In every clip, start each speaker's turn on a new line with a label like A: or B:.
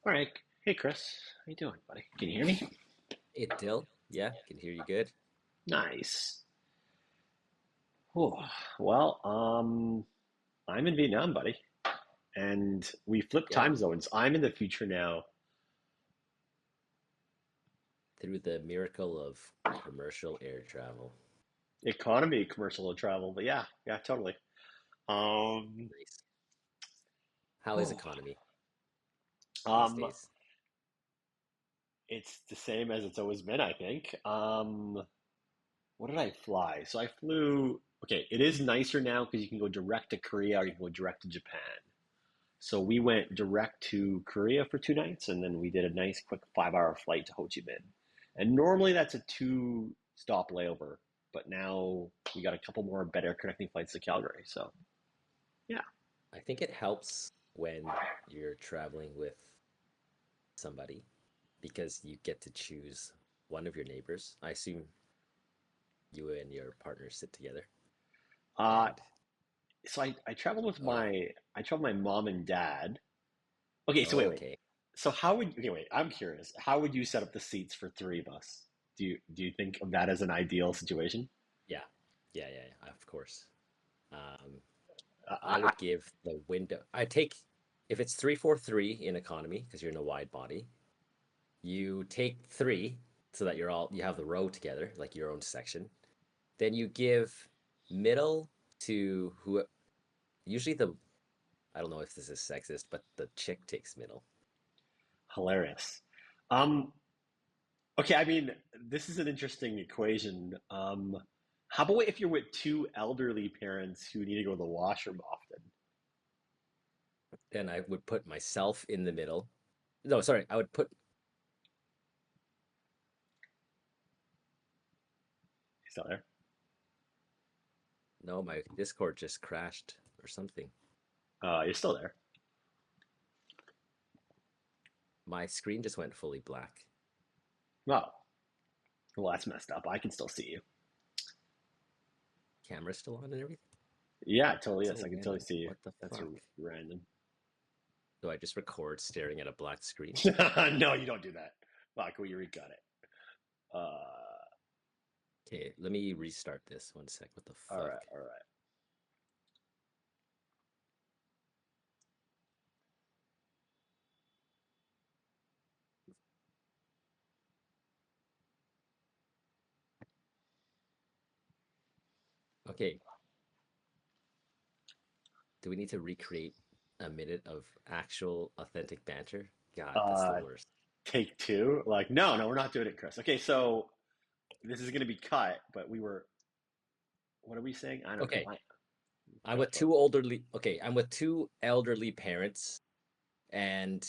A: All right. Hey, Chris. How you doing, buddy? Can you hear me?
B: Adil, yeah, can hear you good.
A: Nice. Oh, well, I'm in Vietnam, buddy, and we flipped
B: Yeah,
A: time zones. I'm in the future now.
B: through the miracle of commercial air travel.
A: Economy, commercial travel, but yeah, yeah, totally. Um,
B: Nice. How is
A: oh,
B: economy these
A: um,
B: days?
A: it's the same as it's always been, I think. What did I fly? So I flew. Okay, it is nicer now because you can go direct to Korea or you can go direct to Japan. So we went direct to Korea for 2 nights, and then we did a nice quick 5 hour flight to Ho Chi Minh. And normally that's a two-stop layover, but now we got a couple more better connecting flights to Calgary. So yeah,
B: I think it helps when you're traveling with somebody because you get to choose one of your neighbors. I assume you and your partner sit together.
A: uh,
B: And
A: so I traveled with
B: oh,
A: my mom and dad. Okay, so wait, wait.
B: okay.
A: So how would okay, wait, I'm curious. How would you set up the seats for three of us? Do you think of that as an ideal situation?
B: Yeah. Yeah, of course. Um, I
A: I,
B: would give the window. I take if it's 343 in economy because you're in a wide body. You take three so that you have the row together, like your own section. Then you give middle to who usually the I don't know if this is sexist, but the chick takes middle.
A: Hilarious. Um, Okay, I mean, this is an interesting equation. How about if you're with two elderly parents who need to go to the washroom often?
B: Then I would put myself in the middle. No, sorry, I would put
A: You still there?
B: no, my Discord just crashed or something.
A: You're still there.
B: My screen just went fully black.
A: Oh, well, that's messed up. I can still see you.
B: Camera's still on and everything.
A: Yeah, it totally is.
B: So
A: I can totally
B: random.
A: see you.
B: What the
A: That's
B: fuck?
A: random.
B: Do I just record staring at a black screen?
A: No, you don't do that. Fuck, we got it. Uh,
B: Okay, let me restart this. One sec. What the
A: all right,
B: fuck?
A: all right.
B: Okay, do we need to recreate a minute of actual authentic banter? God, that's the
A: Uh,
B: worst.
A: Take two. Like, no, no, we're not doing it, Chris. Okay, so this is gonna be cut, but we were. What are we saying? I don't know.
B: Okay,
A: Why?
B: I'm
A: Go
B: with
A: for it.
B: two elderly. Okay, I'm with two elderly parents, and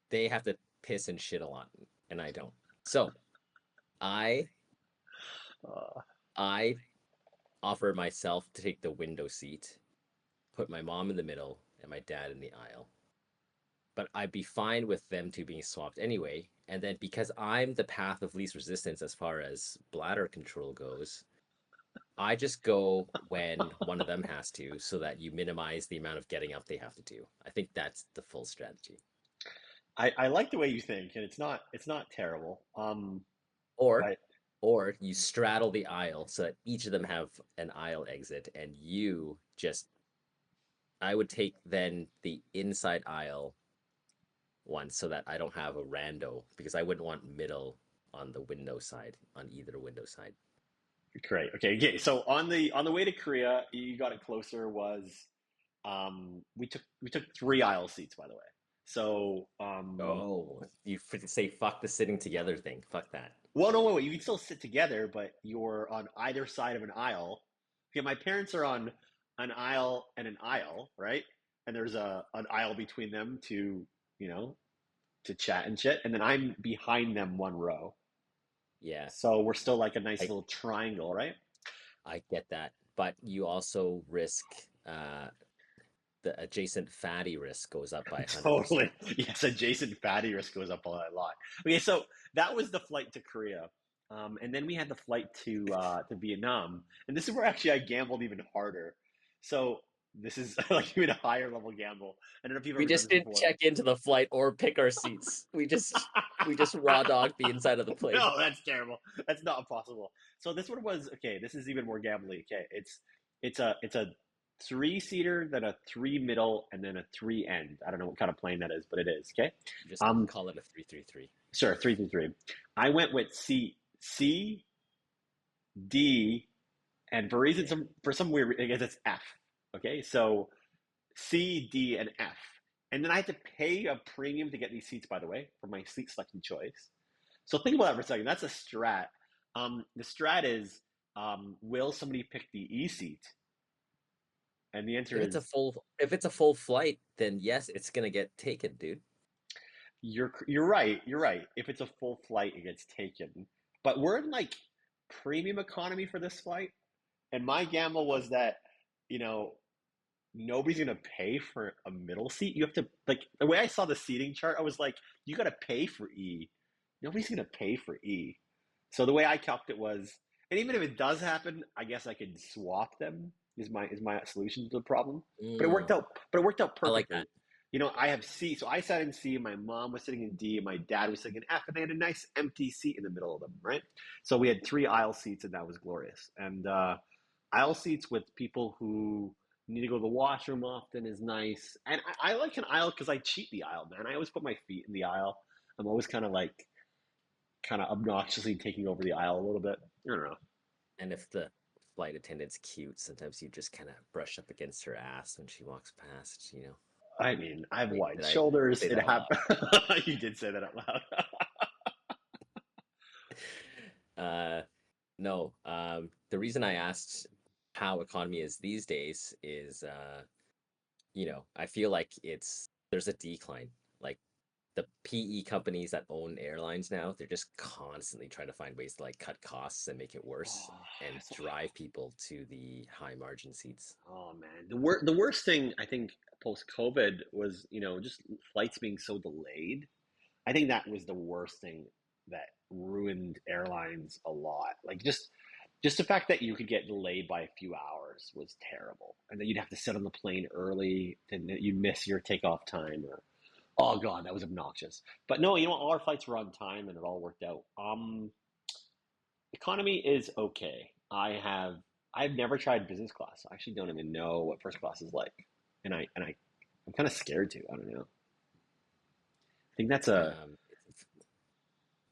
B: they have to piss and shit a lot, and I don't. So I
A: Uh,
B: I offer myself to take the window seat, put my mom in the middle, and my dad in the aisle. But I'd be fine with them two being swapped anyway. And then because I'm the path of least resistance as far as bladder control goes, I just go when one of them has to so that you minimize the amount of getting up they have to do. I think that's the full strategy.
A: I like the way you think, and it's not terrible.
B: Or
A: But
B: or you straddle the aisle so that each of them have an aisle exit and you just I would take then the inside aisle one so that I don't have a rando because I wouldn't want middle on the window side on either window side.
A: great. Okay, okay. So on the way to Korea, you got it closer. Was we took three aisle seats, by the way. So
B: Oh, you say fuck the sitting together thing. Fuck that.
A: well, no, wait, wait. You can still sit together, but you're on either side of an aisle. Okay, my parents are on an aisle, right? And there's a an aisle between them you know to chat and shit, and then I'm behind them one row.
B: Yeah,
A: So we're still like a nice
B: I
A: little triangle, right?
B: I get that, but you also risk the adjacent fatty risk goes up by
A: Totally.
B: 100%.
A: Yes, adjacent fatty risk goes up a lot. Okay, so that was the flight to Korea. And then we had the flight to Vietnam. And this is where actually I gambled even harder. So This is like even a higher level gamble. I don't know if you've
B: We
A: ever done
B: just
A: this
B: didn't
A: before.
B: check into the flight or pick our seats. We just raw dogged the inside of the plane.
A: No, that's terrible. That's not possible. So this one was okay. This is even more gambly. Okay, it's a three seater, then a three middle, and then a three end. I don't know what kind of plane that is, but it is okay.
B: Just
A: Um,
B: call it a 333.
A: sure, three through three. I went with C D, and
B: Yeah.
A: for some weird I guess it's F. Okay, so C, D, and F. And then I had to pay a premium to get these seats, by the way, for my seat selection choice. So think about that for a second. That's a strat. The strat is, will somebody pick the E seat? And the answer is
B: If it's a full flight, then yes, it's gonna get taken, dude.
A: you're right. You're right. If it's a full flight, it gets taken. But we're in like premium economy for this flight. And my gamble
B: Oh,
A: was that, you know, nobody's gonna pay for a middle seat. You have to like the way I saw the seating chart, I was like, you gotta pay for E. Nobody's gonna pay for E. So the way I calculated it was, and even if it does happen, I guess I could swap them. Is my solution to the problem. But it worked
B: mm,
A: out. But it worked out
B: I like that.
A: perfectly. You know, I have C, so I sat in C. My mom was sitting in D, and my dad was sitting in F, and they had a nice empty seat in the middle of them, right? So we had three aisle seats, and that was glorious. And aisle seats with people who need to go to the washroom often is nice. And I like an aisle because I cheat the aisle, man. I always put my feet in the aisle. I'm always kind of obnoxiously taking over the aisle a little bit. I don't know.
B: And if the flight attendant's cute, sometimes you just kind of brush up against her ass when she walks past, you know.
A: I mean, I have
B: Wait,
A: wide
B: did I
A: shoulders.
B: say
A: It
B: that out
A: happened. You did say that out loud.
B: loud? No. The reason I asked how economy is these days is, I feel like there's a decline. Like the PE companies that own airlines now, they're just constantly trying to find ways to like cut costs and make it worse
A: Oh,
B: and drive people to the high margin seats.
A: oh man, the worst thing I think post COVID was just flights being so delayed. I think that was the worst thing that ruined airlines a lot. Like just the fact that you could get delayed by a few hours was terrible, and then you'd have to sit on the plane early, and you'd miss your takeoff time, or oh god, that was obnoxious. But no, all our flights were on time, and it all worked out. Economy is okay. I've never tried business class. I actually don't even know what first class is like, I'm kind of scared to. I don't know. I think that's a
B: Um,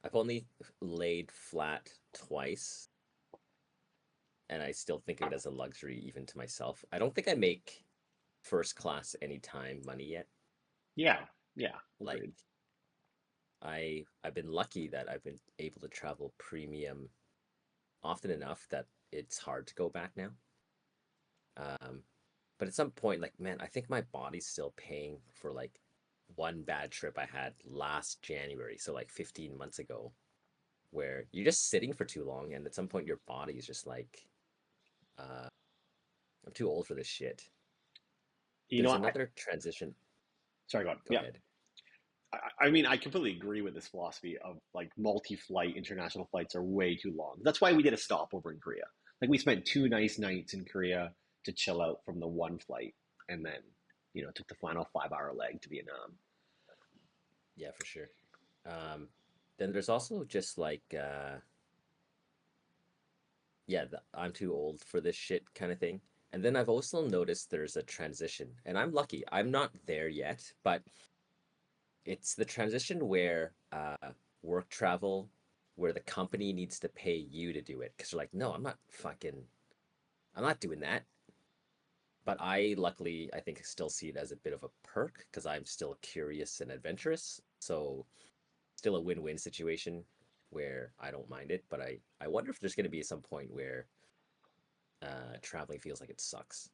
B: I've only laid flat twice, and I still think of it as a luxury even to myself. I don't think I make first class anytime money yet.
A: yeah, yeah,
B: Like
A: agreed.
B: I've been lucky that I've been able to travel premium often enough that it's hard to go back now. Um, but at some point, like, man, I think my body's still paying for like one bad trip I had last January, so like 15 months ago, where you're just sitting for too long, and at some point your body is just like, uh, I'm too old for this shit.
A: You know,
B: There's
A: I
B: another transition.
A: sorry, go on.
B: Go
A: Yeah,
B: ahead.
A: I mean, I completely agree with this philosophy of like multi-flight international flights are way too long. That's why we did a stopover in Korea. Like we spent two nice nights in Korea to chill out from the one flight, and then took the final 5 hour leg to Vietnam.
B: Yeah, for sure. Um, then there's also just like, yeah, I'm too old for this shit kind of thing. And then I've also noticed there's a transition, and I'm lucky. I'm not there yet, but it's the transition where work travel, where the company needs to pay you to do it. Because you're like, no, I'm not doing that. But I luckily, I think, still see it as a bit of a perk because I'm still curious and adventurous. So still a win-win situation where I don't mind it. But I wonder if there's going to be some point where traveling feels like it sucks.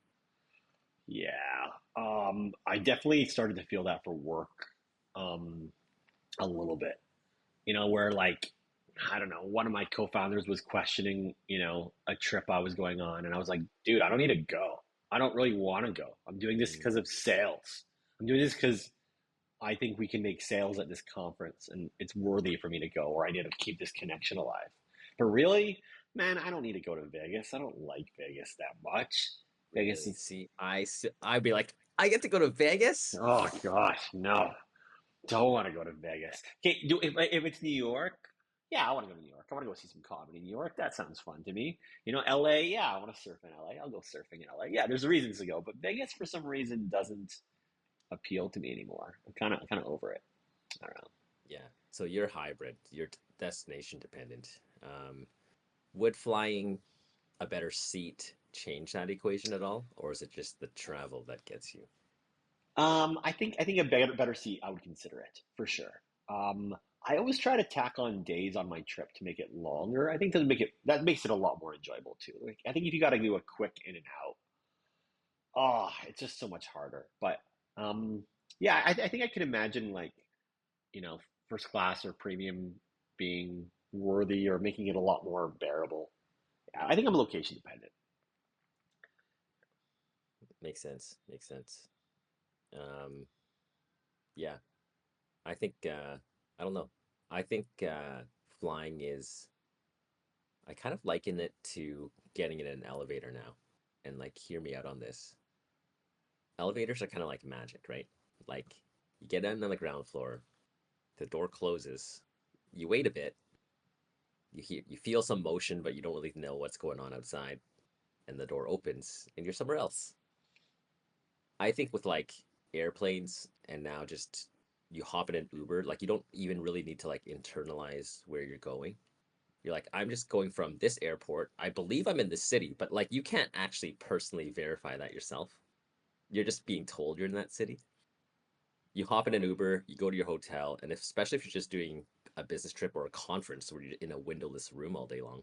A: Yeah, I definitely started to feel that for work, um, a little bit. Where like I don't know, one of my co-founders was questioning, a trip I was going on, and I was like, dude, I don't need to go. I don't really want to go. I'm doing this because
B: Mm.
A: of sales. I'm doing this because I think we can make sales at this conference, and it's worthy for me to go, or I need to keep this connection alive. But really, man, I don't need to go to Vegas. I don't like Vegas that much. Vegas
B: Really?
A: is,
B: See, I'd be like, I get to go to Vegas?
A: oh gosh, no. Don't want to go to Vegas. Okay, if it's New York, yeah, I want to go to New York. I want to go see some comedy in New York. That sounds fun to me. LA, yeah, I want to surf in LA. I'll go surfing in LA. Yeah, there's reasons to go, but Vegas for some reason doesn't appeal to me anymore. I'm kind of over it. I don't know.
B: Yeah. So you're hybrid. You're destination dependent. Would flying a better seat change that equation at all, or is it just the travel that gets you?
A: I think a better seat. I would consider it for sure. I always try to tack on days on my trip to make it longer. I think that makes it a lot more enjoyable too. Like, I think if you got to do a quick in and out, oh, it's just so much harder. But yeah, I think I could imagine like you know first class or premium being worthy or making it a lot more bearable. Yeah, I think I'm location dependent.
B: Makes sense. Makes sense. Um, yeah. I think I don't know. I think flying is I kind of liken it to getting in an elevator now. And like hear me out on this. Elevators are kind of like magic, right? Like you get in on the ground floor, the door closes, you wait a bit, you feel some motion, but you don't really know what's going on outside, and the door opens and you're somewhere else. I think with like airplanes and now just you hop in an Uber, like you don't even really need to like internalize where you're going. You're like, I'm just going from this airport. I believe I'm in the city, but like you can't actually personally verify that yourself. You're just being told you're in that city. You hop in an Uber, you go to your hotel, and especially if you're just doing a business trip or a conference where you're in a windowless room all day long,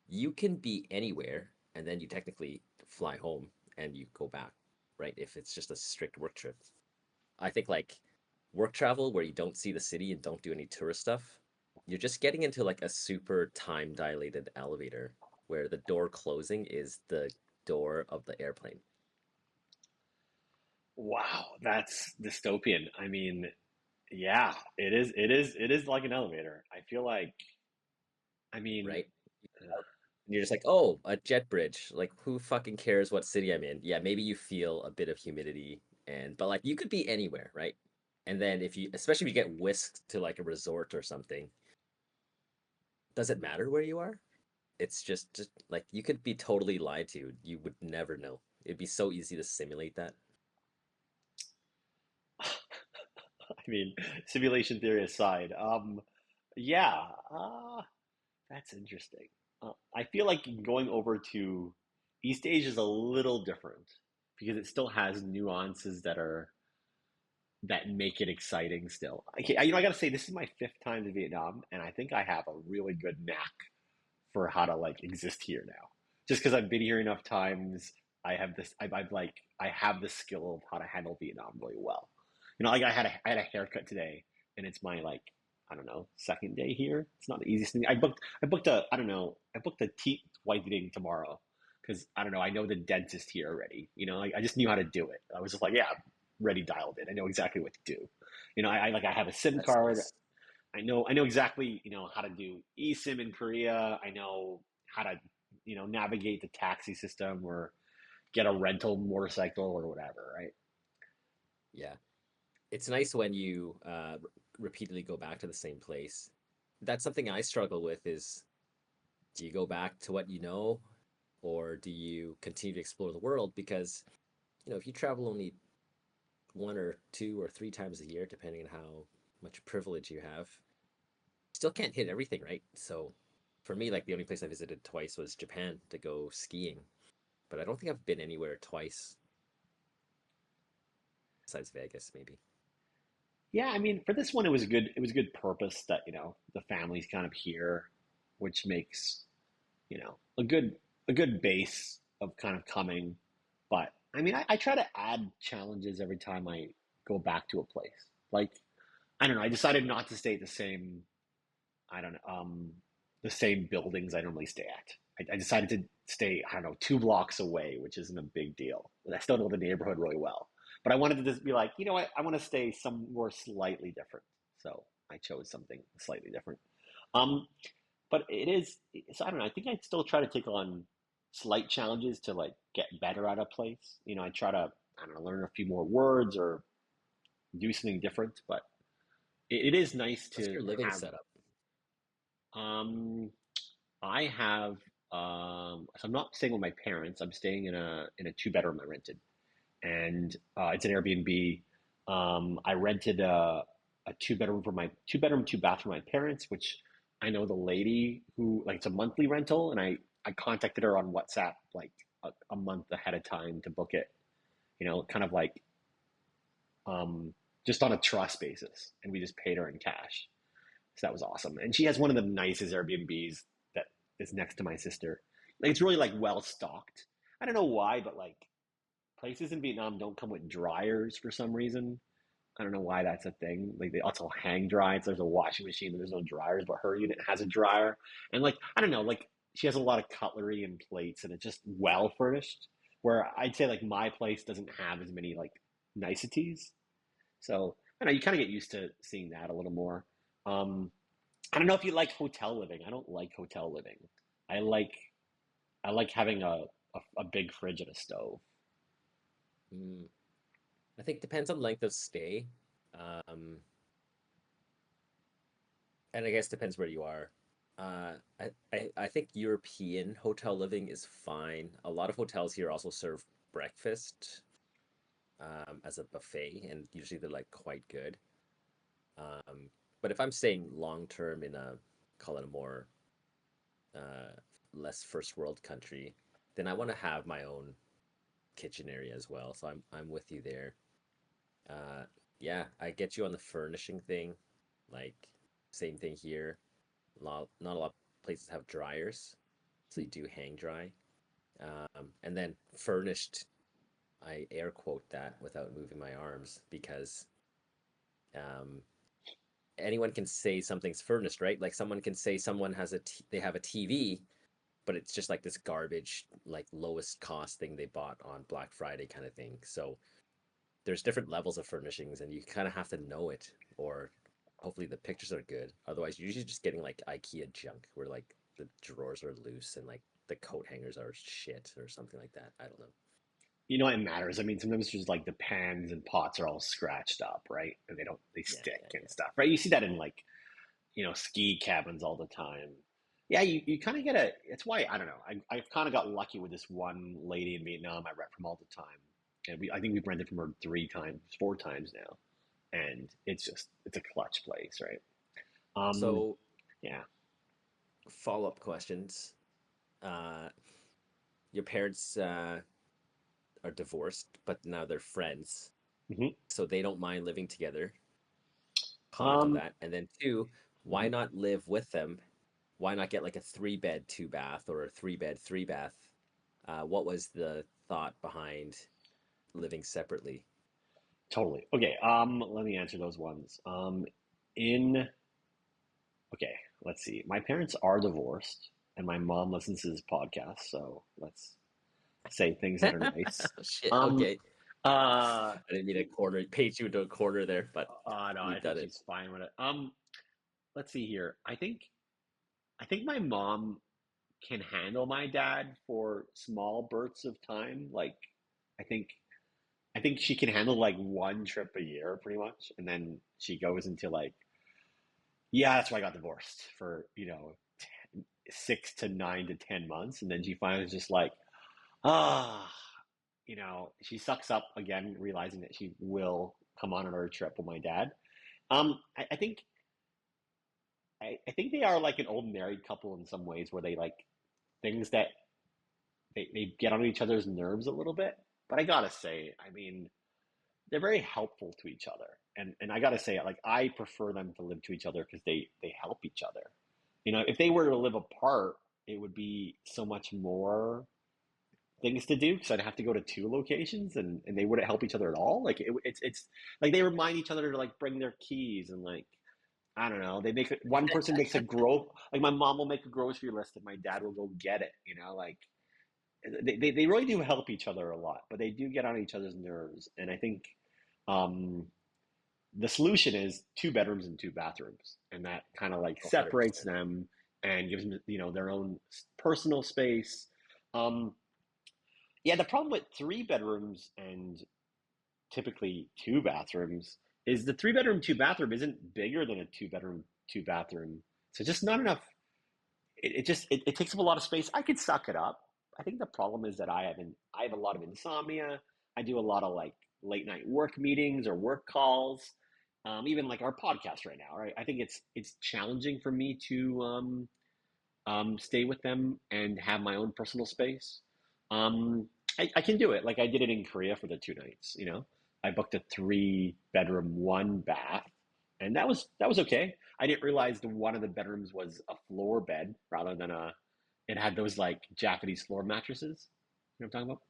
B: you can be anywhere and then you technically fly home and you go back, right? If it's just a strict work trip. I think like work travel where you don't see the city and don't do any tourist stuff, you're just getting into like a super time dilated elevator where the door closing is the door of the airplane,
A: Wow, that's dystopian. I mean, yeah, it is. It is. It is like an elevator. I feel like. I mean,
B: right? And you're just like, oh, a jet bridge. Like, who fucking cares what city I'm in? Yeah, maybe you feel a bit of humidity, but like you could be anywhere, right? And then especially if you get whisked to like a resort or something, does it matter where you are? It's just like you could be totally lied to. You would never know. It'd be so easy to simulate that.
A: I mean, simulation theory aside, yeah, that's interesting. I feel like going over to East Asia is a little different because it still has nuances that make it exciting still. Okay, I got to say this is my fifth time to Vietnam, and I think I have a really good knack for how to like exist here now. Just because I've been here enough times, I have the skill of how to handle Vietnam really well. Like I had a haircut today, and it's my like I don't know second day here. It's not the easiest thing. I booked a I don't know I booked a teeth whitening tomorrow because I don't know I know the dentist here already. I just knew how to do it. I was just like yeah, ready dialed in. I know exactly what to do. I have a SIM
B: That's
A: card.
B: nice.
A: I know exactly, how to do eSIM in Korea. I know how to, navigate the taxi system or get a rental motorcycle or whatever, right?
B: Yeah. It's nice when you repeatedly go back to the same place. That's something I struggle with is do you go back to what you know or do you continue to explore the world? Because, if you travel only one or two or three times a year, depending on how much privilege you have, still can't hit everything, right? So for me, like the only place I visited twice was Japan to go skiing, but I don't think I've been anywhere twice besides Vegas, maybe.
A: Yeah, I mean, for this one, it was good. It was good purpose that the family's kind of here, which makes a good base of kind of coming. But I mean, I try to add challenges every time I go back to a place. Like I don't know, I decided not to stay at the same I don't know, the same buildings I normally stay at. I decided to stay, I don't know, 2 blocks away, which isn't a big deal. And I still know the neighborhood really well. But I wanted to just be like, you know what? I want to stay somewhere slightly different. So I chose something slightly different. Um, but it is, so I don't know. I think I'd still try to take on slight challenges to like get better at a place. I try to, I don't know, learn a few more words or do something different, but it is nice
B: What's
A: to
B: your living
A: have.
B: setup?
A: Um, I have. So I'm not staying with my parents. I'm staying in a two bedroom I rented, and it's an Airbnb. I rented a two bedroom, two bath for my parents, which I know the lady who like it's a monthly rental, and I contacted her on WhatsApp like a month ahead of time to book it. Kind of like um, just on a trust basis, and we just paid her in cash. So that was awesome. And she has one of the nicest Airbnbs that is next to my sister. Like it's really like well stocked. I don't know why, but like places in Vietnam don't come with dryers for some reason. I don't know why that's a thing. Like they also hang dry. So there's a washing machine, but there's no dryers. But her unit has a dryer, and like I don't know, like she has a lot of cutlery and plates, and it's just well furnished. Where I'd say like my place doesn't have as many like niceties. So I don't know you kind of get used to seeing that a little more. Um, I don't know if you like hotel living. I don't like hotel living. I like I like having a big fridge and a stove.
B: Mm, I think depends on length of stay. Um, and I guess depends where you are. I think European hotel living is fine. A lot of hotels here also serve breakfast as a buffet, and usually they're like quite good. Um, but if I'm staying long term in a call it a more uh, less first world country, then I want to have my own kitchen area as well. So I'm with you there. Uh, yeah, I get you on the furnishing thing. Like same thing here. Not a lot of places have dryers, so you do hang dry. And then furnished, I air quote that without moving my arms because um, anyone can say something's furnished, right? Like someone can say someone they have a TV, but it's just like this garbage, like lowest cost thing they bought on Black Friday kind of thing. So there's different levels of furnishings, and you kind of have to know it, or hopefully the pictures are good. Otherwise, you're usually just getting like IKEA junk, where like the drawers are loose and like the coat hangers are shit or something like that. I don't know.
A: It matters. I mean, sometimes just like the pans and pots are all scratched up, right? And they
B: Yeah,
A: stick
B: yeah,
A: and
B: yeah.
A: stuff, right? You see that in like, ski cabins all the time. Yeah, you kind of get it's why, I don't know. I've kind of got lucky with this one lady in Vietnam I rent from all the time. And I think we've rented from her three times, four times now. And it's a clutch place, right? Um,
B: So
A: yeah.
B: follow-up questions. Uh, your parents are divorced, but now they're friends,
A: hmm
B: so they don't mind living together. Comment on
A: Um,
B: that. And then two, why
A: mhm.
B: not live with them? Why not get like a three bed, two bath or a three bed, three bath? What was the thought behind living separately?
A: Totally. Okay. Let me answer those ones. In Okay, let's see. My parents are divorced, and my mom listens to this podcast, so let's say things that are nice.
B: Shit.
A: Um,
B: Okay.
A: uh,
B: I didn't mean to paint you into a corner there, but
A: no, I
B: we've
A: think
B: done it.
A: she's fine with it. Let's see here. I think my mom can handle my dad for small bursts of time. Like, I think I think she can handle like one trip a year, pretty much, and then she goes into like, yeah, that's why I got divorced for 6 to 9 to 10 months, and then she finally is just like, ah, she sucks up again, realizing that she will come on another trip with my dad. I think they are like an old married couple in some ways, where they like things that they get on each other's nerves a little bit. But I gotta say, I mean, they're very helpful to each other, and I gotta say, like I prefer them to live to each other because they help each other. If they were to live apart, it would be so much more things to do because I'd have to go to two locations, and they wouldn't help each other at all. Like it's like they remind each other to like bring their keys, and like I don't know, they make it, one person makes a like my mom will make a grocery list and my dad will go get it. Like they really do help each other a lot, but they do get on each other's nerves. And I think um, the solution is two bedrooms and two bathrooms, and that kind of like
B: Oh,
A: separates
B: 100%.
A: them and gives them their own personal space. Um, yeah, the problem with three bedrooms and typically two bathrooms is the three bedroom, two bathroom isn't bigger than a two bedroom, two bathroom. So just not enough. It takes up a lot of space. I could suck it up. I think the problem is that I have a lot of insomnia. I do a lot of like late night work meetings or work calls. Even like our podcast right now, right? I think it's challenging for me to stay with them and have my own personal space. I can do it. Like I did it in Korea for the 2 nights. I booked a three-bedroom, one bath, and that was okay. I didn't realize one of the bedrooms was a floor bed rather than a. It had those like Japanese floor mattresses. You know what I'm talking about?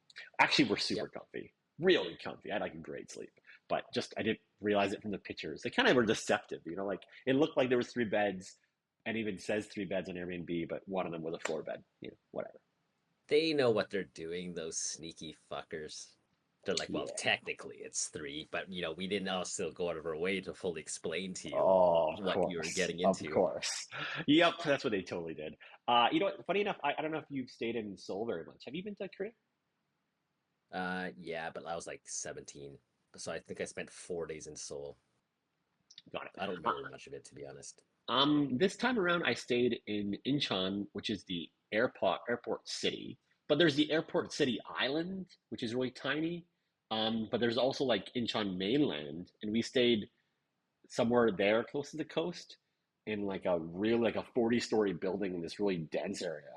A: Actually, we're super
B: Yep.
A: comfy, really comfy. I had like a great sleep, but just I didn't realize it from the pictures. They kind of were deceptive. Like it looked like there was three beds, and even says three beds on Airbnb, but one of them was a floor bed. Whatever.
B: They know what they're doing, those sneaky fuckers. They're like, well,
A: Yeah.
B: technically it's three, but we didn't also go out of our way to fully explain to you
A: Oh, of
B: what you were
A: course.
B: getting
A: Of
B: into.
A: course. Yep, that's what they totally did. Funny enough, I don't know if you've stayed in Seoul very much. Have you been to Korea?
B: Yeah, but I was like 17, so I think I spent 4 days in Seoul.
A: Got it.
B: I don't remember much of it, to be honest.
A: This time around, I stayed in Incheon, which is the airport city. But there's the airport city island, which is really tiny. But there's also like Incheon mainland, and we stayed somewhere there close to the coast in like a 40-story building in this really dense area.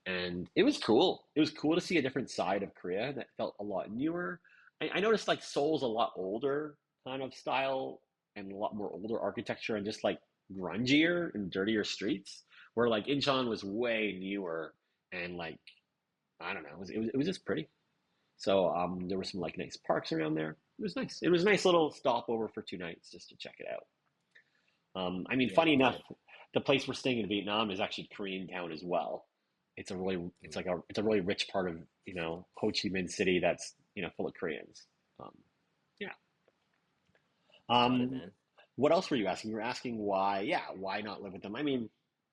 A: And it was cool. It was cool to see a different side of Korea that felt a lot newer. I noticed like Seoul's a lot older kind of style and a lot more older architecture and just like grungier and dirtier streets, where like Incheon was way newer and like I don't know, it was just pretty. So there were some like nice parks around there. It was nice. It was a nice little stopover for 2 nights just to check it out. I mean,
B: Yeah,
A: funny enough,
B: yeah.
A: the place we're staying in Vietnam is actually Koreantown as well. It's a really rich part of Ho Chi Minh City that's full of Koreans. Um, yeah.
B: Got it,
A: Um,
B: man.
A: what else were you asking? You were asking why? Yeah, why not live with them? I mean,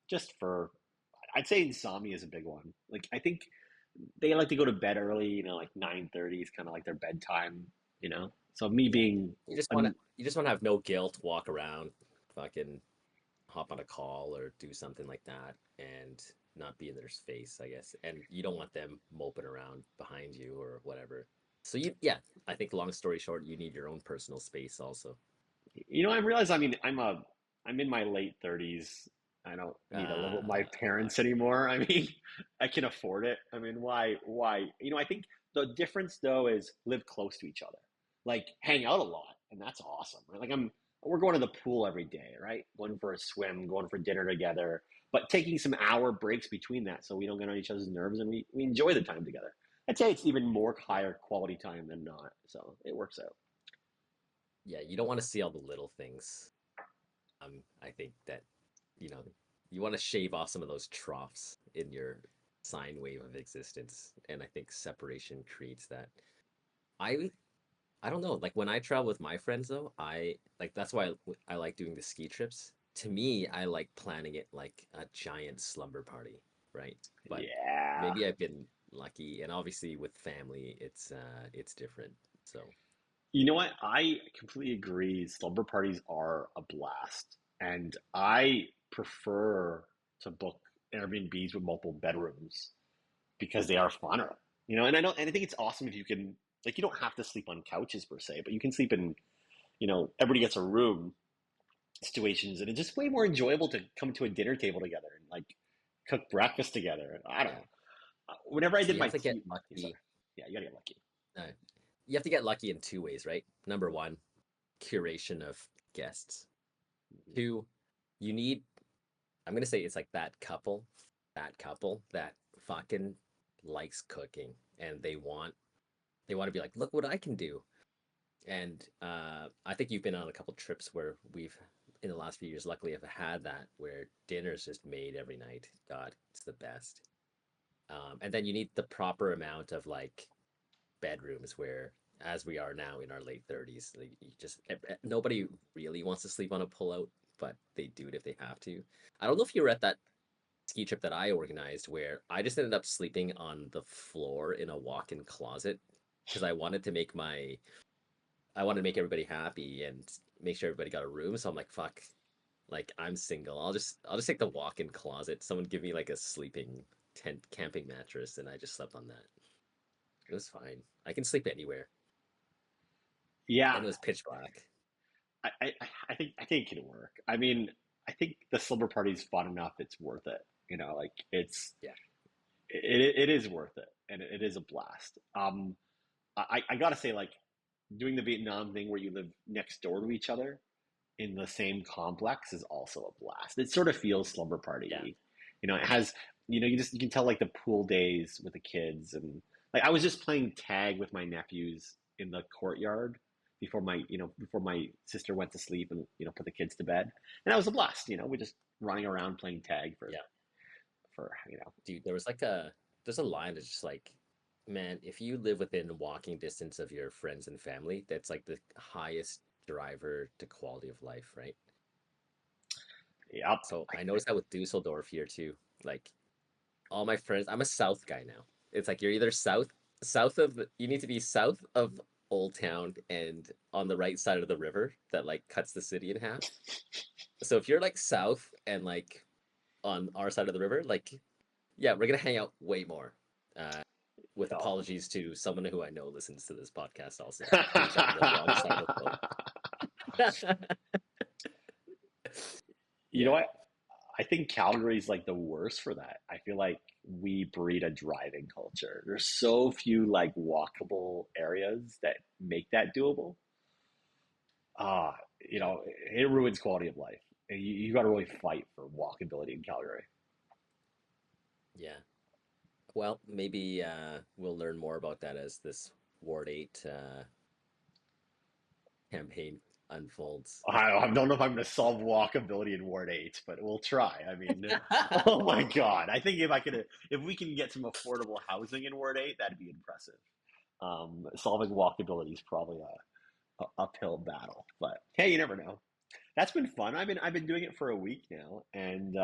A: just for I'd say insomnia is a big one. Like I think they like to go to bed early. Like 9:30 is kind of like their bedtime. So me
B: Yeah.
A: being
B: You just want to have no guilt, walk around, fucking hop on a call or do something like that and not be in their face, I guess. And you don't want them moping around behind you or whatever. So yeah, I think long story short, you need your own personal space also.
A: I realize, I mean, I'm in my late 30s. I don't need to live with my
B: Fuck.
A: parents anymore. I mean, I can afford it. I mean, why? I think the difference though is live close to each other. Like hang out a lot, and that's awesome. Right? Like we're going to the pool every day, right? Going for a swim, going for dinner together, but taking some hour breaks between that so we don't get on each other's nerves and we enjoy the time together. I'd say it's even more higher quality time than not. So it works out.
B: Yeah, you don't want to see all the little things. I think that, you know, you want to shave off some of those troughs in your sine wave of existence. And I think separation creates that. I I don't know. Like when I travel with my friends though, I like that's why I like doing the ski trips. To me, I like planning it like a giant slumber party, right? But
A: Yeah.
B: maybe I've been lucky, and obviously with family, it's different. So
A: You know what? I completely agree. Slumber parties are a blast. And I prefer to book Airbnbs with multiple bedrooms because they are funner. And I think it's awesome if you can like you don't have to sleep on couches per se, but you can sleep in, everybody gets a room situations and it's just way more enjoyable to come to a dinner table together and like cook breakfast together. I don't
B: yeah,
A: know. Whenever I
B: so
A: did
B: you
A: my
B: have to get
A: tea, sorry.
B: lucky.
A: Yeah, you gotta get lucky.
B: Uh, you have to get lucky in two ways, right? Number one, curation of guests. Two, you need. I'm gonna say it's like that couple that fucking likes cooking and they want to be like, look what I can do. And I think you've been on a couple trips where we've in the last few years, luckily, have had that where dinner's just made every night. God, it's the best. And then you need the proper amount of like bedrooms where, as we are now in our late 30s, like, nobody really wants to sleep on a pullout, but they do it if they have to. I don't know if you were at that. ski trip that I organized where I just ended up sleeping on the floor in a walk-in closet because I wanted to make everybody happy and make sure everybody got a room. So I'm like, fuck, like I'm single. I'll just take the walk-in closet. Someone give me like a sleeping tent camping mattress and I just slept on that. It was fine. I can sleep anywhere.
A: Yeah,
B: And it was pitch black.
A: I think it can work. I mean, I think the slumber party's fun enough. It's worth it. Like
B: Yeah.
A: it is worth it, and it is a blast. I gotta say, like doing the Vietnam thing where you live next door to each other in the same complex is also a blast. It sort of feels slumber
B: Yeah.
A: party. It has, you can tell like the pool days with the kids and like I was just playing tag with my nephews in the courtyard before my sister went to sleep and put the kids to bed. And that was a blast, we just running around playing tag for
B: Yeah.
A: for you know.
B: Dude, there's a line that's just like, man, if you live within walking distance of your friends and family, that's like the highest driver to quality of life, right?
A: Yep.
B: So I noticed that with Dusseldorf here too. Like all my friends, I'm a south guy now. It's like you're either you need to be south of Old Town and on the right side of the river that like cuts the city in half. So if you're like south and like on our side of the river, like yeah, we're gonna hang out way more. Uh, with
A: Oh.
B: apologies to someone who I know listens to this podcast also, who's on the wrong side of the boat.
A: You know
B: Yeah,
A: what? I think Calgary's like the worst for that. I feel like we breed a driving culture. There's so few like walkable areas that make that doable.
B: yeah,
A: It ruins quality of life. You got to really fight for walkability in Calgary.
B: yeah. Well, maybe we'll learn more about that as this Ward 8 campaign unfolds.
A: I don't know if I'm going to solve walkability in Ward 8, but we'll try. I mean, oh my God. I think if we can get some affordable housing in Ward 8, that'd be impressive. Solving walkability is probably a uphill battle, but hey, you never know. That's been fun. I've been doing it for a week now, and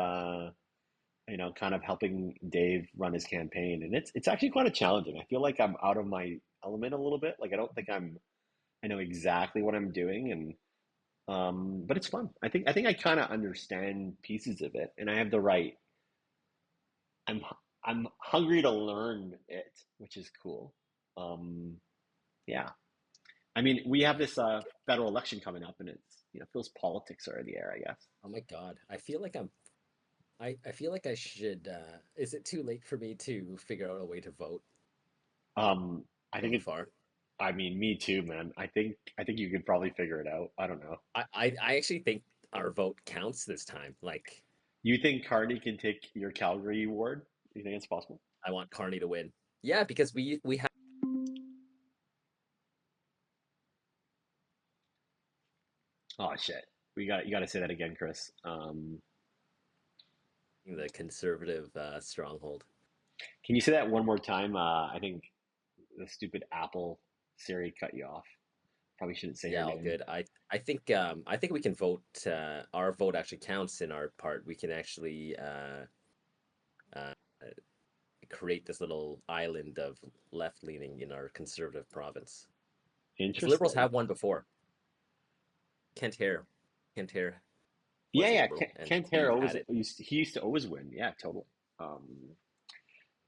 A: kind of helping Dave run his campaign, and it's actually quite a challenging. I feel like I'm out of my element a little bit. Like I don't think I know exactly what I'm doing, and but it's fun. I think I kind of understand pieces of it, and I have the right. I'm I'm hungry to learn it, which is cool. Um, yeah. I mean, we have this federal election coming up, and it's feels politics are in the air, I guess.
B: Oh my God, I feel like I should. Is it too late for me to figure out a way to vote
A: I think
B: so
A: it.
B: far?
A: I mean, me too, man. I think you could probably figure it out. I don't know.
B: I actually think our vote counts this time. Like,
A: You think Carney can take your Calgary ward? You think it's possible?
B: I want Carney to win. Yeah, because we have
A: Oh shit. You got to say that again, Chris.
B: the conservative stronghold.
A: Can you say that one more time? I think the stupid Apple Siri cut you off. Probably shouldn't say her
B: Yeah, all
A: name.
B: good. I think we can vote. Our vote actually counts in our part. We can actually uh, create this little island of left leaning in our conservative province. Because liberals
A: Interesting.
B: have won before. Kent Hare, Kent Hare
A: Yeah,
B: was a
A: yeah.
B: liberal, and
A: Kent Hare
B: he
A: always
B: had it.
A: he used to always win. Yeah, totally. Um,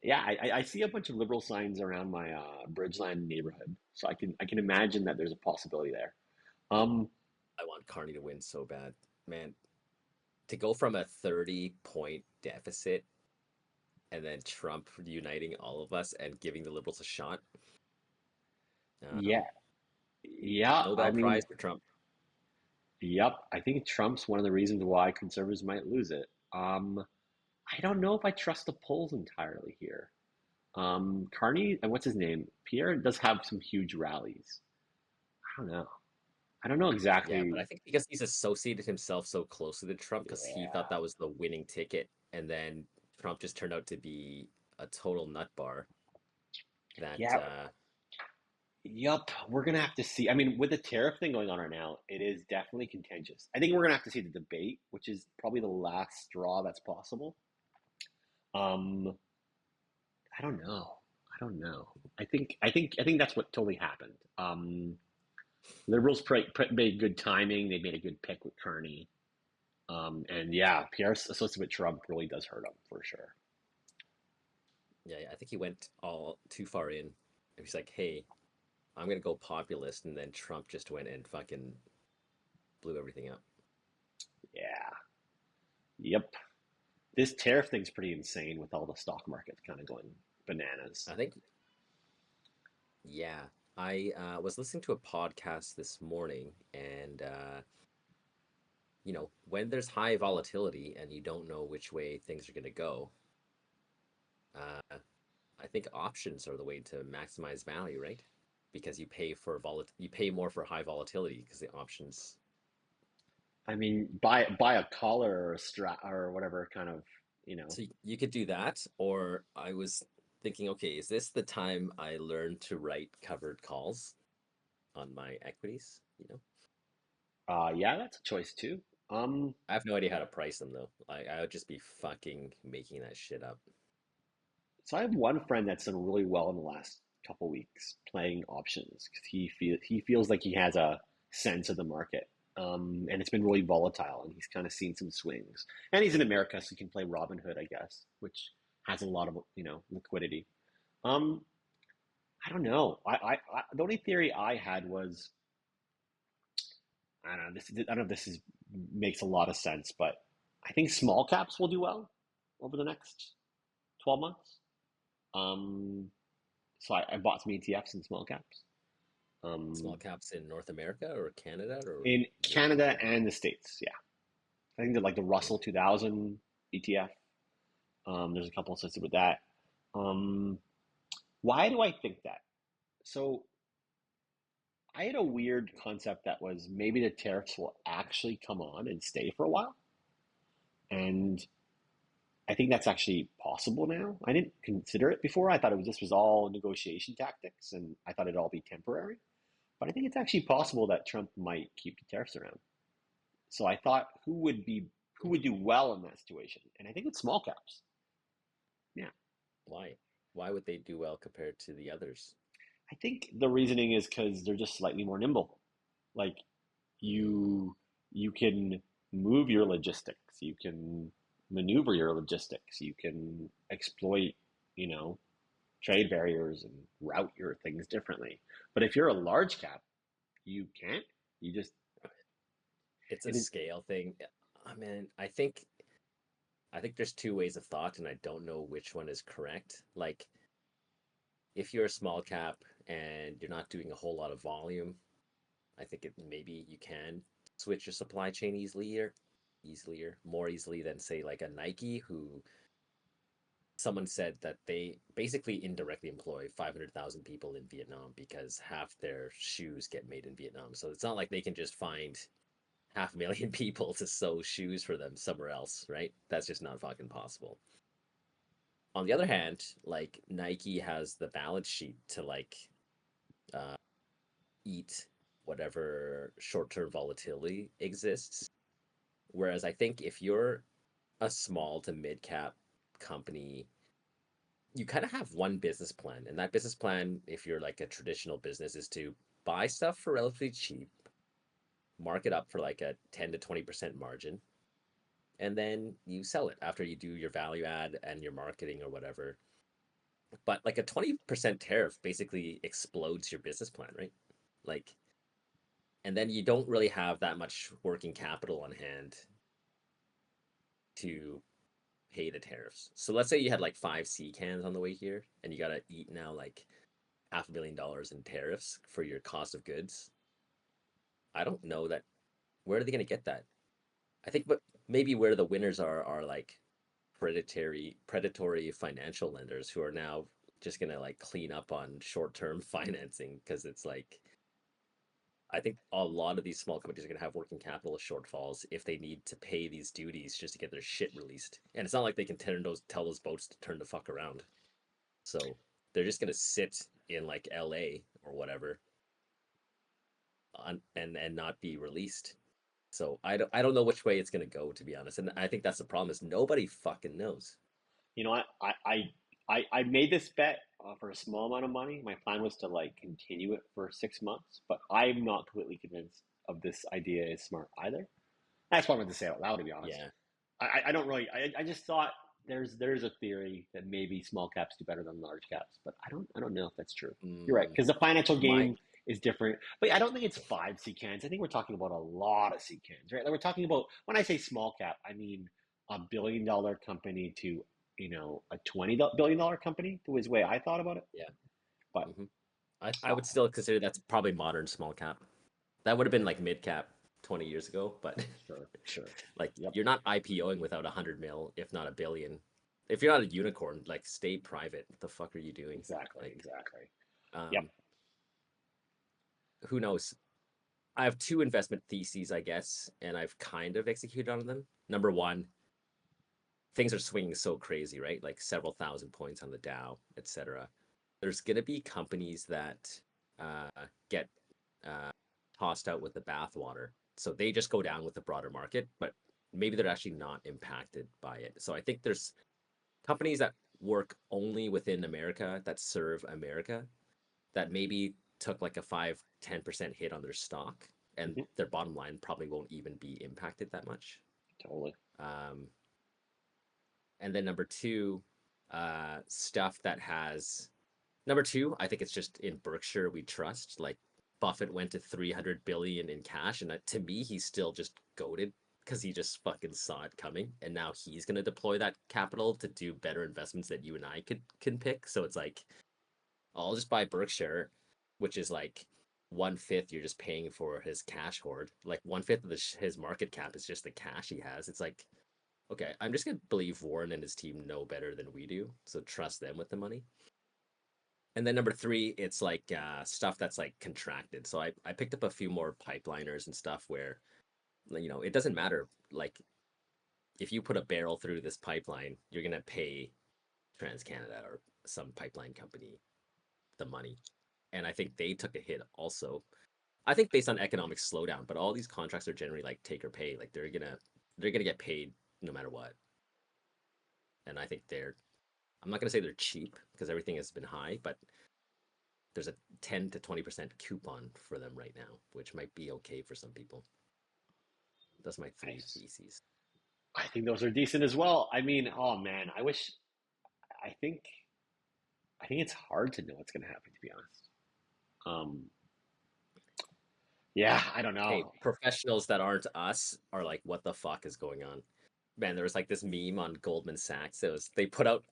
A: yeah, I see a bunch of liberal signs around my Bridgeland neighborhood, so I can imagine that there's a possibility there.
B: Dude,
A: Um,
B: I want Carney to win so bad, man. To go from a 30-point deficit and then Trump uniting all of us and giving the liberals a shot.
A: yeah,
B: Um,
A: yeah. I
B: Nobel
A: mean,
B: Prize for Trump.
A: yep. I think Trump's one of the reasons why conservatives might lose it. I don't know if I trust the polls entirely here. Carney and what's his name? Pierre does have some huge rallies. I don't know. I don't know
B: Yeah,
A: exactly.
B: but I think because he's associated himself so closely to Trump because he thought
A: Yeah,
B: that was the winning ticket, and then Trump just turned out to be a total nut bar that
A: yeah. Yup, we're gonna have to see. I mean, with the tariff thing going on right now, it is definitely contentious. I think we're gonna have to see the debate, which is probably the last straw that's possible. Um, I don't know. I don't know. I think that's what totally happened. Liberals made good timing. They made a good pick with Kearney. And yeah, Pierre's associated with Trump really does hurt him for sure.
B: Yeah, yeah, I think he went all too far in. He's like, hey, I'm gonna go populist, and then Trump just went and fucking blew everything up.
A: Yeah. Yep. This tariff thing's pretty insane with all the stock markets kind of going bananas.
B: I think, yeah, I was listening to a podcast this morning, and when there's high volatility and you don't know which way things are gonna go, uh, I think options are the way to maximize value, right? Because you pay more for high volatility because the options.
A: I mean, buy a collar or a strap or whatever kind of, you know.
B: So you could do that, or I was thinking, okay, is this the time I learn to write covered calls on my equities?
A: Yeah, that's a choice too. Um,
B: I have no idea how to price them though. I would just be fucking making that shit up.
A: so I have one friend that's done really well in the last couple weeks playing options because he feels like he has a sense of the market. And it's been really volatile, and he's kind of seen some swings. And he's in America, so he can play Robinhood, I guess, which has a lot of liquidity. Um, I don't know. The only theory I had was I don't know. I don't know if this is makes a lot of sense, but I think small caps will do well over the next 12 months. Um, so I bought some ETFs in small caps.
B: Small
A: Um,
B: caps in North America or Canada or
A: in Canada
B: worldwide.
A: and the States, yeah. I think they're like the Russell
B: Okay.
A: 2000 ETF. There's a couple associated with that. Um, why do I think that? So I had a weird concept that was maybe the tariffs will actually come on and stay for a while. And I think that's actually possible now. I didn't consider it before. I thought this was all negotiation tactics, and I thought it'd all be temporary. But I think it's actually possible that Trump might keep the tariffs around. So I thought, who would do well in that situation? And I think it's small caps. Yeah,
B: Why? Why would they do well compared to the others?
A: I think the reasoning is because they're just slightly more nimble. Like
B: Mm,
A: you can move your logistics, you can maneuver your logistics, you can exploit, you know, trade barriers and route your things differently. But if you're a large cap, you can't. You just
B: it's a
A: it is.
B: scale thing. I mean, I think there's two ways of thought, and I don't know which one is correct. Like, if you're a small cap and you're not doing a whole lot of volume, I think maybe you can switch your supply chain more easily than say like a Nike, who someone said that they basically indirectly employ 500,000 people in Vietnam because half their shoes get made in Vietnam. So it's not like they can just find half a million people to sew shoes for them somewhere else, right? That's just not fucking possible. On the other hand, like Nike has the balance sheet to like uh, eat whatever short-term volatility exists. Whereas I think if you're a small to mid-cap company, you kind of have one business plan, and that business plan, if you're like a traditional business, is to buy stuff for relatively cheap, mark it up for like a 10 to 20% margin, and then you sell it after you do your value add and your marketing or whatever. But like a 20% tariff basically explodes your business plan, right? Like, and then you don't really have that much working capital on hand to pay the tariffs. So let's say you had like five C cans on the way here, and you got to eat now like $500 million in tariffs for your cost of goods. I don't know that. Where are they going to get that? I think, but maybe where the winners are like predatory financial lenders who are now just going to like clean up on short-term financing, because it's like I think a lot of these small companies are going to have working capital shortfalls if they need to pay these duties just to get their shit released. And it's not like they can tell those boats to turn the fuck around. So they're just going to sit in like LA or whatever and not be released. So I don't know which way it's going to go, to be honest. And I think that's the problem, is nobody fucking knows.
A: You know what? I made this bet for a small amount of money. My plan was to like continue it for 6 months, but I'm not completely convinced of this idea is smart either. That's what I wanted to say out loud, to be honest.
B: Yeah.
A: I don't really. I just thought there's a theory that maybe small caps do better than large caps, but I don't know if that's true. You're right
B: Mm,
A: because the financial
B: my
A: game is different. But I don't think it's five secants. I think we're talking about a lot of secants, right? Like we're talking about when I say small cap, I mean $1 billion company to a $20 billion company. Was the way I thought about it.
B: yeah.
A: But
B: hmm I
A: uh,
B: would still consider that's probably modern small cap. That would have been like mid cap 20 years ago, but
A: sure, sure.
B: like
A: Yep,
B: you're not IPOing without 100 mil, if not a billion. If you're not a unicorn, like stay private. What the fuck are you doing?
A: exactly,
B: Like,
A: exactly. Yep.
B: um, who knows? I have two investment theses, I guess, and I've kind of executed on them. Number one, things are swinging so crazy, right? Like several thousand points on the Dow, etc. There's going to be companies that uh, get uh, tossed out with the bathwater. So they just go down with the broader market, but maybe they're actually not impacted by it. So I think there's companies that work only within America that serve America that maybe took like a 5-10% hit on their stock and
A: Hmm.
B: their bottom line probably won't even be impacted that much.
A: Totally.
B: Um, and then number two, stuff that has number two, I think it's just in Berkshire we trust. Like Buffett went to 300 billion in cash, and to me, he's still just goaded because he just fucking saw it coming, and now he's gonna deploy that capital to do better investments that you and I can pick. So it's like I'll just buy Berkshire, which is like 1/5 you're just paying for his cash hoard. Like 1/5 of his market cap is just the cash he has. It's like okay, I'm just gonna believe Warren and his team know better than we do, so trust them with the money. And then number three, it's like stuff that's like contracted. So I picked up a few more pipeliners and stuff where it doesn't matter. Like if you put a barrel through this pipeline, you're gonna pay TransCanada or some pipeline company the money. And I think they took a hit also. I think based on economic slowdown, but all these contracts are generally like take or pay. Like they're gonna get paid no matter what. And I think I'm not gonna say they're cheap because everything has been high, but there's a 10 to 20% coupon for them right now, which might be okay for some people. That's my three
A: Nice.
B: theses.
A: I think those are decent as well. I mean, oh man, I wish. I think. I think it's hard to know what's going to happen. To be honest. Um. Yeah, I don't
B: Hey,
A: know.
B: professionals that aren't us are like, what the fuck is going on? Man, there was like this meme on Goldman Sachs. They put out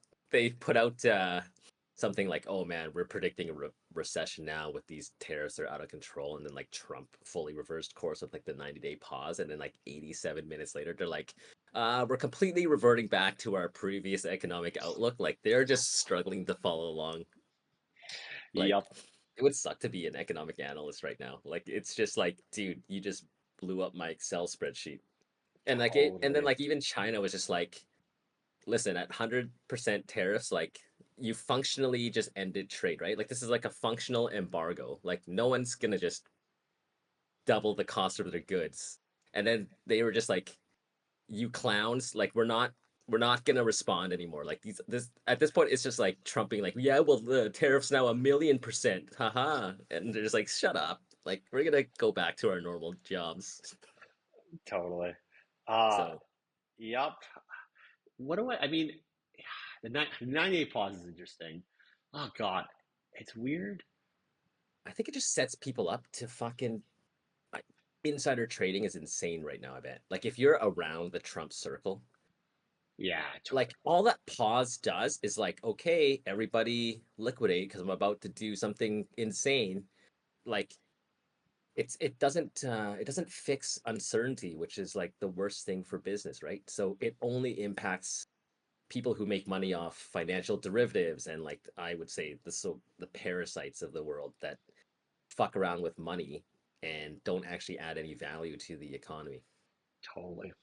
B: something like, "Oh man, we're predicting a recession now with these tariffs are out of control," and then like Trump fully reversed course with like the 90-day pause, and then like 87 minutes later, they're like, we're completely reverting back to our previous economic outlook." Like they're just struggling to follow along. Like
A: Yep.
B: it would suck to be an economic analyst right now. Like it's just like, dude, you just blew up my Excel spreadsheet. And then
A: Totally.
B: like even China was just like, listen, at 100% tariffs, like you functionally just ended trade, right? Like this is like a functional embargo. Like no one's gonna just double the cost of their goods. And then they were just like, you clowns, like we're not gonna respond anymore. Like this at this point it's just like Trump being like, yeah, well the tariffs now 1,000,000%. Haha. And they're just like, shut up. Like we're gonna go back to our normal jobs.
A: Totally. Uh.
B: So
A: Yep. What do I mean? The 90-day pause is interesting. Oh God, it's weird.
B: I think it just sets people up to fucking like, insider trading is insane right now, I bet. Like if you're around the Trump circle,
A: Yeah,
B: like all that pause does is like, okay, everybody liquidate because I'm about to do something insane. Like it doesn't fix uncertainty, which is like the worst thing for business, right? So it only impacts people who make money off financial derivatives and like I would say the parasites of the world that fuck around with money and don't actually add any value to the economy.
A: totally.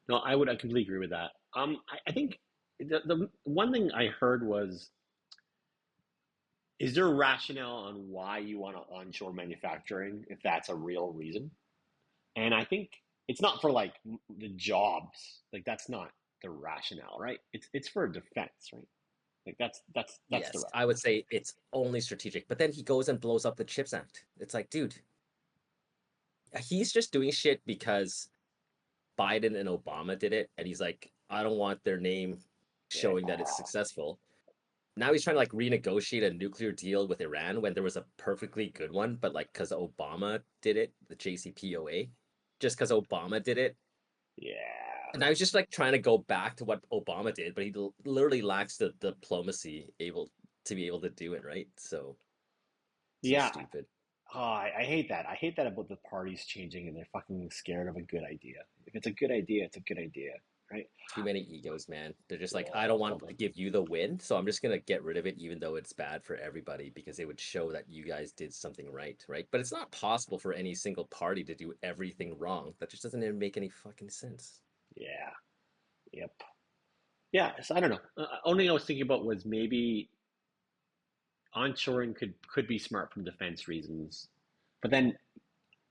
A: No, I completely agree with that. I think the one thing I heard was, is there a rationale on why you want to onshore manufacturing if that's a real reason? And I think it's not for like the jobs. Like that's not. the rationale, right? It's for defense, right? Like that's the
B: Yes, I would
A: rationale.
B: say it's only strategic. But then he goes and blows up the Chips Act. It's like, dude, he's just doing shit because Biden and Obama did it, and he's like, I don't want their name
A: Yeah,
B: showing that it's successful. Now he's trying to like renegotiate a nuclear deal with Iran when there was a perfectly good one, but like because Obama did it, the JCPOA, just because Obama did it.
A: yeah,
B: And I was just like trying to go back to what Obama did, but he literally lacks the diplomacy able to be able to do it, right? So so
A: yeah.
B: stupid.
A: Oh, I hate that. I hate that about the parties changing and they're fucking scared of a good idea. If it's a good idea, it's a good idea, right?
B: Too many egos, man. They're just like, I don't want to
A: Oh,
B: give you the win, so I'm just gonna get rid of it, even though it's bad for everybody, because it would show that you guys did something right, right? But it's not possible for any single party to do everything wrong. That just doesn't even make any fucking sense.
A: yeah, yep. Yeah, so I don't know. Only thing I was thinking about was maybe onshoring could be smart from defense reasons. But then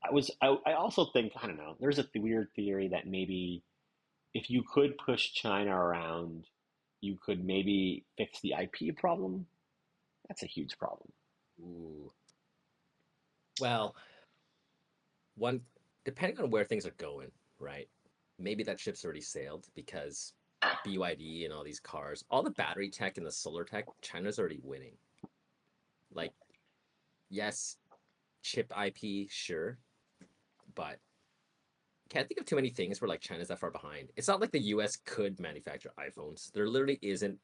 A: I also think I don't know. There's a weird theory that maybe if you could push China around, you could maybe fix the IP problem. That's a huge problem.
B: Ooh. Well, one depending on where things are going, right? Maybe that ship's already sailed because BYD and all these cars, all the battery tech and the solar tech, China's already winning. Like, yes, chip IP, sure, but can't think of too many things where like China's that far behind. It's not like the US could manufacture iPhones. There literally isn't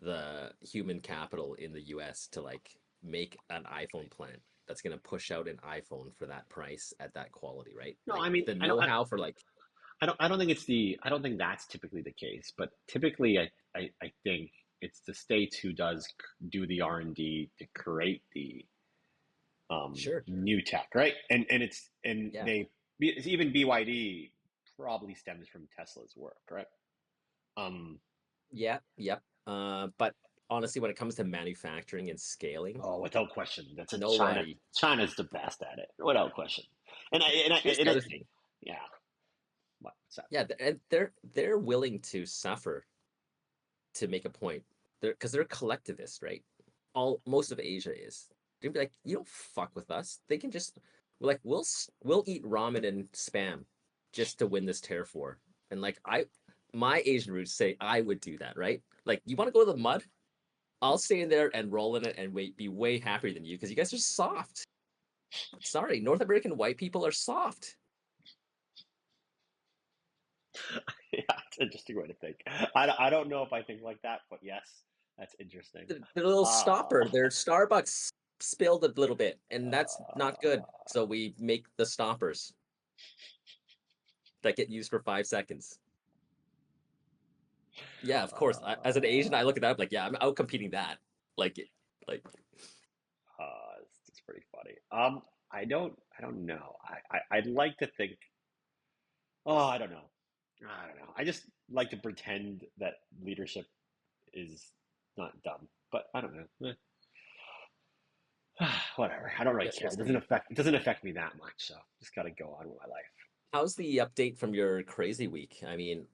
B: the human capital in the US to like make an iPhone plant that's gonna push out an iPhone for that price at that quality, right?
A: No,
B: Like
A: I mean
B: the know-how for like
A: I don't think I don't think that's typically the case, but typically I think it's the states who do the R&D to create the
B: sure,
A: new tech, right? And it's and
B: yeah,
A: they even BYD probably stems from Tesla's work, right? Um,
B: yeah, yep. But honestly, when it comes to manufacturing and scaling,
A: oh, without question, that's a China.
B: nobody.
A: China's the best at it, without question.
B: Here's the other thing.
A: Yeah. What's that?
B: Yeah, and they're willing to suffer to make a point. They're because they're collectivist, right? All most of Asia is. They'd be like, you don't fuck with us. They can just like we'll eat ramen and spam just to win this terror war. And like my Asian roots say I would do that, right? Like you want to go to the mud? I'll stay in there and roll in it and wait, be way happier than you because you guys are soft. Sorry, North American white people are soft.
A: Yeah, it's an interesting way to think. I don't know if I think like that, but yes, that's interesting.
B: Their little
A: Uh,
B: stopper, their Starbucks spilled a little bit, and that's not good.
A: uh,
B: So we make the stoppers that get used for 5 seconds. Yeah, of course. As an Asian, I look at that like, yeah, I'm out competing that. Like, like
A: it's pretty funny. I don't know. I'd like to think. Oh, I don't know. I don't know. I just like to pretend that leadership is not dumb, but I don't know. Whatever. I don't really
B: guess
A: care.
B: we'll see.
A: It doesn't affect me that much. So just got to go on with my life.
B: How's the update from your crazy week? I mean,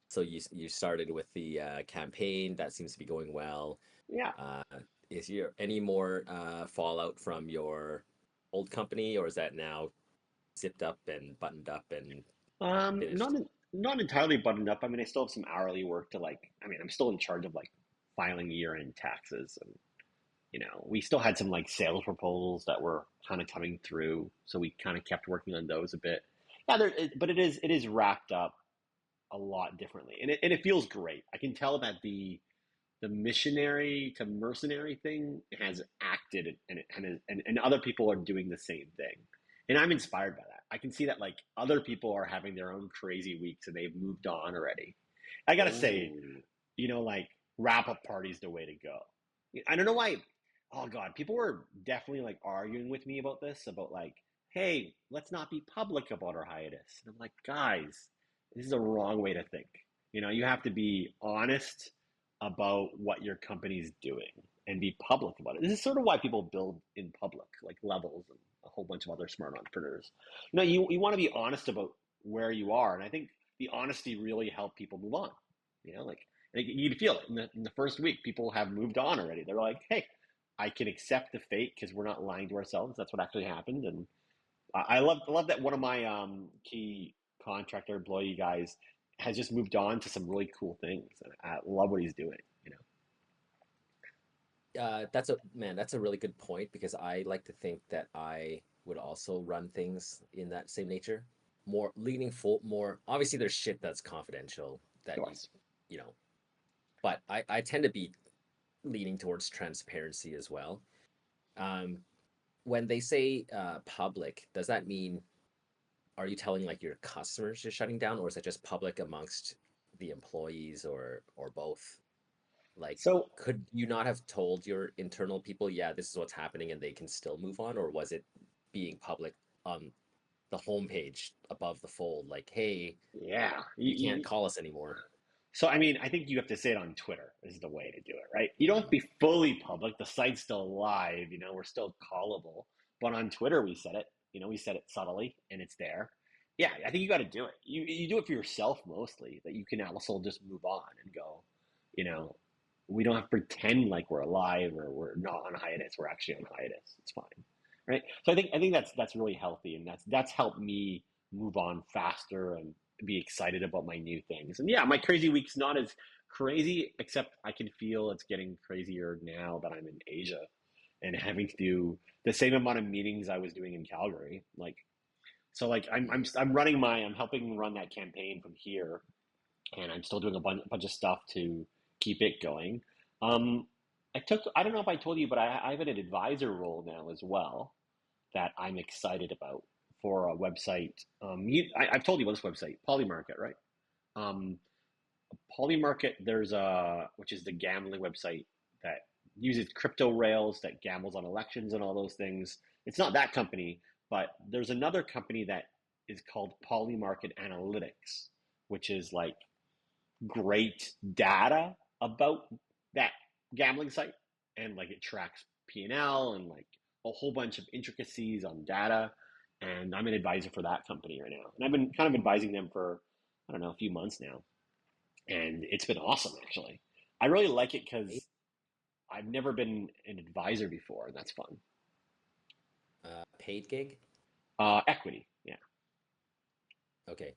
B: so you started with the campaign that seems to be going well.
A: Yeah.
B: Uh, is there any more fallout from your old company, or is that now zipped up and buttoned up and
A: Not
B: finished?
A: not entirely buttoned up. I mean, I still have some hourly work to like. I mean, I'm still in charge of like filing year-end taxes, and we still had some like sales proposals that were kind of coming through, so we kind of kept working on those a bit. Yeah, but it is wrapped up a lot differently, and it feels great. I can tell that the missionary to mercenary thing has acted, and other people are doing the same thing, and I'm inspired by that. I can see that like other people are having their own crazy weeks and they've moved on already. I gotta say,
B: Oh,
A: like wrap up parties the way to go. I don't know why. Oh God, people were definitely like arguing with me about this, about like, hey, let's not be public about our hiatus. And I'm like, guys, this is a wrong way to think. You have to be honest about what your company's doing and be public about it. This is sort of why people build in public, like Levels and a whole bunch of other smart entrepreneurs. You want to be honest about where you are, and I think the honesty really helped people move on. Like you can feel it in the first week. People have moved on already. They're like, hey, I can accept the fate because we're not lying to ourselves. That's what actually happened. And I love that one of my key contractor employee guys has just moved on to some really cool things. And I love what he's doing.
B: That's a really good point because I like to think that I would also run things in that same nature. More leaning full, more obviously there's shit that's confidential
A: Of
B: that
A: course.
B: you know, but I tend to be leaning towards transparency as well. Um, when they say public, does that mean are you telling like your customers you're shutting down, or is it just public amongst the employees, or both? Like,
A: So
B: could you not have told your internal people, yeah, this is what's happening, and they can still move on, or was it being public on the homepage above the fold, like, hey,
A: yeah,
B: you can't call us anymore?
A: so I mean, I think you have to say it on Twitter is the way to do it, right? You don't have to be fully public. The site's still live. We're still callable. But on Twitter, we said it. We said it subtly, and it's there. Yeah, I think you got to do it. You do it for yourself mostly, that you can also just move on and go. You know, we don't have to pretend like we're alive or we're not on hiatus. We're actually on hiatus. It's fine, right? So I think that's really healthy, and that's helped me move on faster and be excited about my new things. And yeah, my crazy week's not as crazy, except I can feel it's getting crazier now that I'm in Asia and having to do the same amount of meetings I was doing in Calgary. Like I'm helping run that campaign from here, and I'm still doing a bunch of stuff to keep it going. Um, I don't know if I told you, but I have an advisor role now as well that I'm excited about for a website. I've told you about this website, Polymarket, right? Um, Polymarket, which is the gambling website that uses crypto rails that gambles on elections and all those things. It's not that company, but there's another company that is called Polymarket Analytics, which is like great data about that gambling site, and like it tracks P&L and like a whole bunch of intricacies on data. And I'm an advisor for that company right now, and I've been kind of advising them for, I don't know, a few months now, and it's been awesome actually. I really like it
B: Right?
A: because I've never been an advisor before, and that's fun.
B: Paid gig?
A: Equity, yeah.
B: Okay,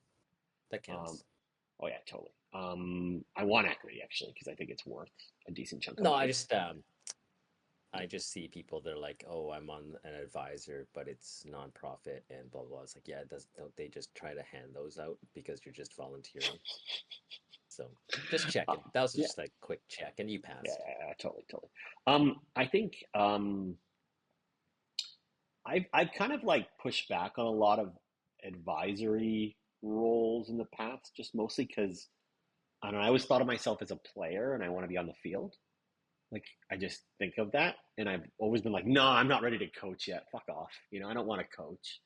B: that
A: um,
B: counts.
A: oh yeah, totally. I want equity actually because I think it's worth a decent chunk of
B: No,
A: money.
B: I just see people, they're like, oh, I'm on an advisor, but it's nonprofit and blah blah blah. It's like, yeah, don't they just try to hand those out because you're just volunteering? So just
A: Uh,
B: checking. That was
A: yeah,
B: just like quick check, and you
A: yeah,
B: passed.
A: yeah, totally, totally. I think I've kind of like pushed back on a lot of advisory roles in the past, just mostly because I don't know. I always thought of myself as a player, and I want to be on the field. Like I just think of that, and I've always been like, no, I'm not ready to coach yet. Fuck off. I don't want to coach.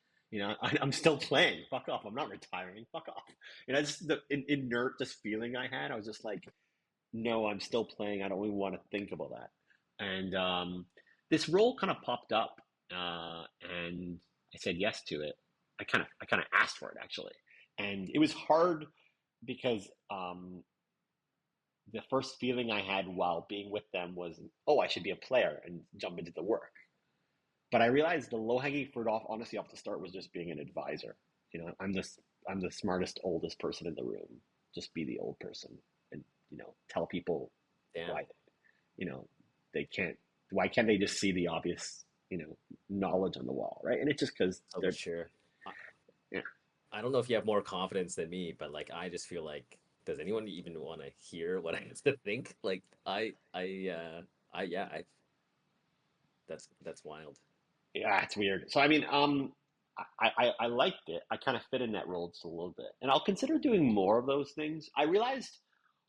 A: I'm still playing. Fuck off. I'm not retiring. Fuck off. Just the inert just feeling I had. I was just like, no, I'm still playing. I don't even want to think about that. And this role kind of popped up, and I said yes to it. I kind of asked for it actually, and it was hard because the first feeling I had while being with them was, oh, I should be a player and jump into the work. But I realized the low hanging fruit off the start was just being an advisor. I'm the smartest, oldest person in the room. Just be the old person and tell people
B: Damn.
A: why you know they can't. Why can't they just see the obvious knowledge on the wall, right? And it's just because
B: Oh,
A: they're
B: sure. I,
A: yeah.
B: I don't know if you have more confidence than me, but like I just feel like, does anyone even want to hear what I have to think? Like yeah, that's wild.
A: Yeah, it's weird. So I mean, I liked it. I kind of fit in that role just a little bit, and I'll consider doing more of those things. I realized,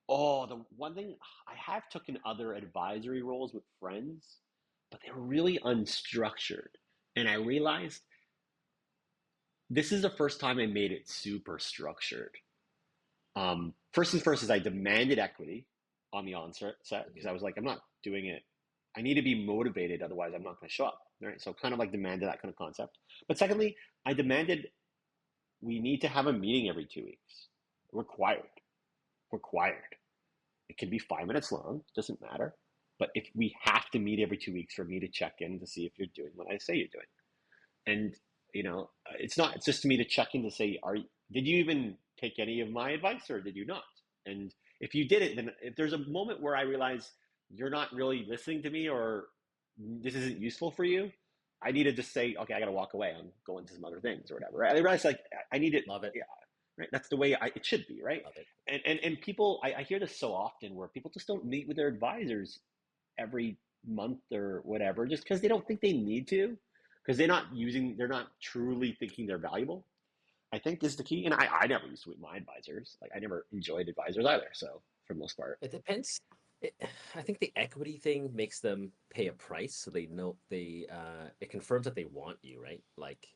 A: oh, the one thing I have taken other advisory roles with friends, but they were really unstructured, and I realized this is the first time I made it super structured. First and first is I demanded equity on the onset because I
B: Mhm.
A: was like, I'm not doing it. I need to be motivated, otherwise I'm not going to show up. Right. So kind of like demanded that kind of concept. But secondly, I demanded we need to have a meeting every 2 weeks. required. Required. It can be 5 minutes long, doesn't matter. But if we have to meet every 2 weeks for me to check in to see if you're doing what I say you're doing, and it's not. It's just me to check in to say, did you even take any of my advice or did you not? And if you did it, then if there's a moment where I realize you're not really listening to me or this isn't useful for you, I need to just say, okay, I got to walk away. I'm going to some other things or whatever. I realize like I need it.
B: Love it.
A: Yeah, right. That's the way it should be, right?
B: Love it.
A: And people, I hear this so often where people just don't meet with their advisors every month or whatever, just because they don't think they need to, because they're not truly thinking they're valuable. I think is the key. And I never used to meet my advisors. Like I never enjoyed advisors either. So for the most part,
B: It depends. It, I think the equity thing makes them pay a price, so they know it confirms that they want you, right? Like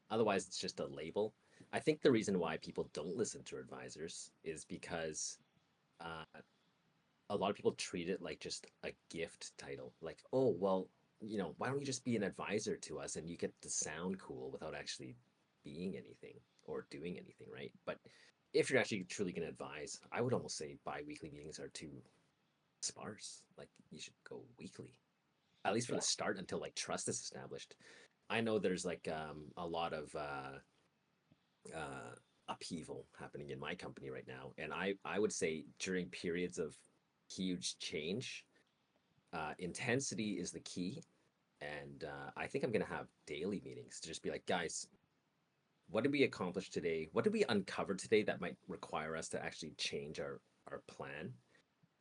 B: otherwise it's just a label. I think the reason why people don't listen to advisors is because uh, a lot of people treat it like just a gift title. Like, oh, well, why don't you just be an advisor to us and you get to sound cool without actually being anything or doing anything, right? But if you're actually truly going to advise, I would almost say bi-weekly meetings are too sparse. Like, you should go weekly, at least for
A: yeah.
B: the start until like trust is established. I know there's like a lot of uh, upheaval happening in my company right now, and I would say during periods of huge change, intensity is the key. And I think I'm going to have daily meetings to just be like, guys, what did we accomplish today? What did we uncover today that might require us to actually change our plan?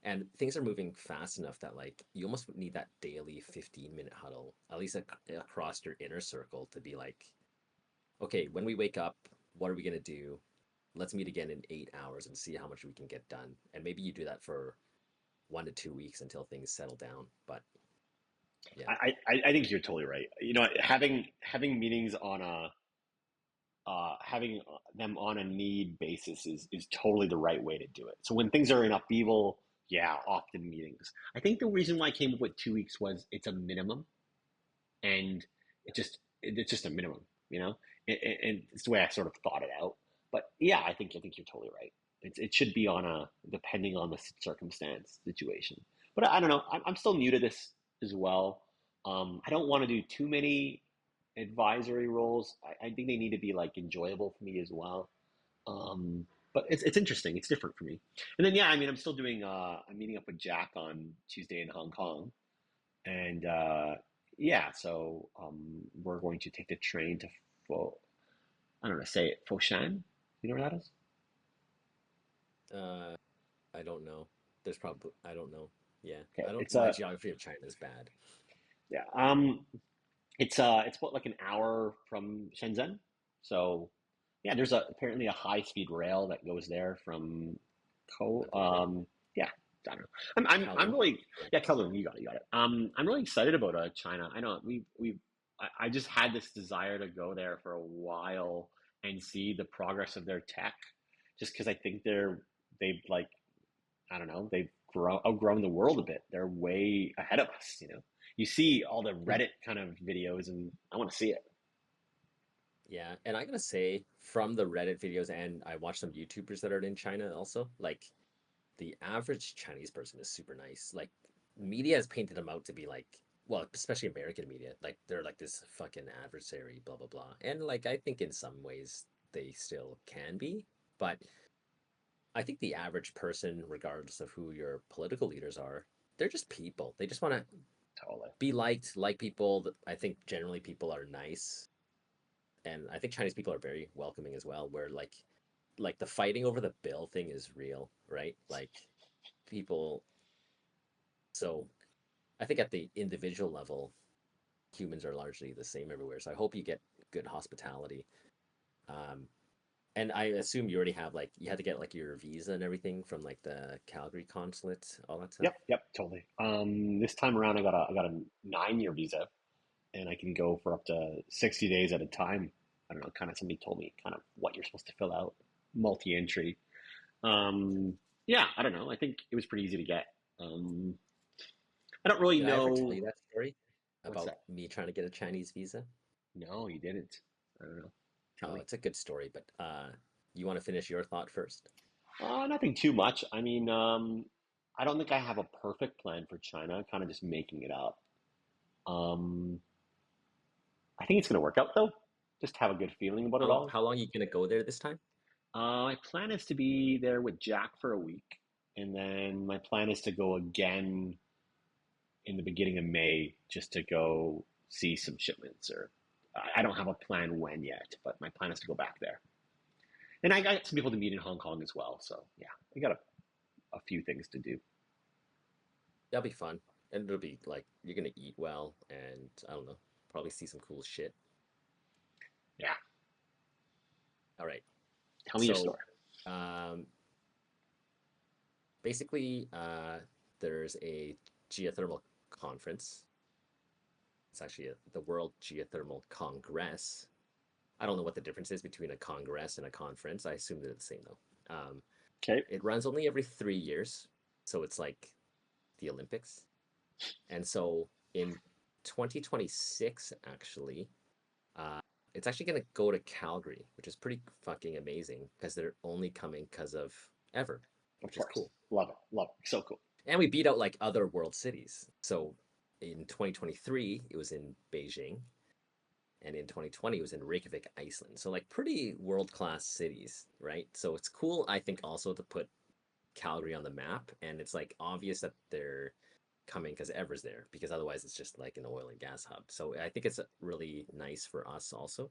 B: And things are moving fast enough that like you almost need that daily 15-minute huddle, at least across your inner circle, to be like, okay, when we wake up, what are we going to do? Let's meet again in 8 hours and see how much we can get done. And maybe you do that for 1 to 2 weeks until things settle down. But yeah.
A: I think you're totally right. Having meetings on a having them on a need basis is totally the right way to do it. So when things are in upheaval, yeah, often meetings. I think the reason why I came up with 2 weeks was it's a minimum, and it's just a minimum, and it's the way I sort of thought it out. But yeah, I think you're totally right. It should be on a depending on the circumstance situation. But I don't know. I'm still new to this as well. I don't want to do too many advisory roles. I think they need to be like enjoyable for me as well. But it's interesting. It's different for me. And then yeah, I mean, I'm still doing. I'm meeting up with Jack on Tuesday in Hong Kong, and yeah, so we're going to take the train to Fo. I don't know, say it Foshan. You know where that is?
B: Uh, I don't know. There's probably I don't know. Yeah,
A: Okay,
B: I don't.
A: it's
B: My
A: a
B: geography of China is bad.
A: yeah. It's about like an hour from Shenzhen. So yeah, there's apparently a high speed rail that goes there from Ko.
B: I've heard it.
A: Yeah, I don't know. I'm
B: Kowloon.
A: really
B: Yeah.
A: yeah, Kowloon, you got it. I'm really excited about China. I know I just had this desire to go there for a while and see the progress of their tech, just because I think they've like I don't know they've outgrown the world a bit. They're way ahead of us. You see all the Reddit kind of videos, and I want to see it.
B: Yeah, and I gotta say, from the Reddit videos, and I watch some YouTubers that are in China also, like the average Chinese person is super nice. Like media has painted them out to be like, well, especially American media, like they're like this fucking adversary, blah blah blah. And like I think in some ways they still can be, but I think the average person, regardless of who your political leaders are, they're just people. They just want to
A: Totally.
B: be liked, like people. I think generally people are nice, and I think Chinese people are very welcoming as well. Where like the fighting over the bill thing is real, right? Like people. So I think at the individual level, humans are largely the same everywhere. So I hope you get good hospitality. Um, and I assume you already have like you had to get like your visa and everything from like the Calgary consulate, all that stuff.
A: Yep, totally. This time around, I got a 9 year visa, and I can go for up to 60 days at a time. I don't know, kind of somebody told me kind of what you're supposed to fill out, multi-entry. Yeah, I don't know. I think it was pretty easy to get. I don't really
B: Did I ever tell you
A: know
B: that story
A: what's
B: about
A: that.
B: me trying to get a Chinese visa?
A: No, you didn't. I don't know. Tell
B: Oh,
A: me.
B: it's a good story, but you want to finish your thought first?
A: Nothing too much. I mean, I don't think I have a perfect plan for China. Kind of just making it up. Um, I think it's going to work out though. Just have a good feeling about it all.
B: How long are you gonna go there this time?
A: My plan is to be there with Jack for a week, and then my plan is to go again in the beginning of May just to go see some shipments. Or I don't have a plan when yet, but my plan is to go back there. And I got some people to meet in Hong Kong as well. So yeah, I got a few things to do.
B: That'll be fun. And it'll be like you're gonna eat well and I don't know, probably see some cool shit.
A: Yeah,
B: All right.
A: tell me your
B: So
A: story.
B: um basically there's a geothermal conference. It's actually the World Geothermal Congress. I don't know what the difference is between a congress and a conference. I assume they're the same though.
A: Okay.
B: It runs only every 3 years, so it's like the Olympics. And so in 2026, actually, uh, it's actually going to go to Calgary, which is pretty fucking amazing because they're only coming because of Ever,
A: Of
B: which is
A: course.
B: cool.
A: Love it. Love it. So cool.
B: And we beat out like other world cities. So in 2023, it was in Beijing, and in 2020, it was in Reykjavik, Iceland. So like pretty world class cities, right? So it's cool, I think, also to put Calgary on the map, and it's like obvious that they're coming because Ever's there, because otherwise it's just like an oil and gas hub. So I think it's really nice for us also.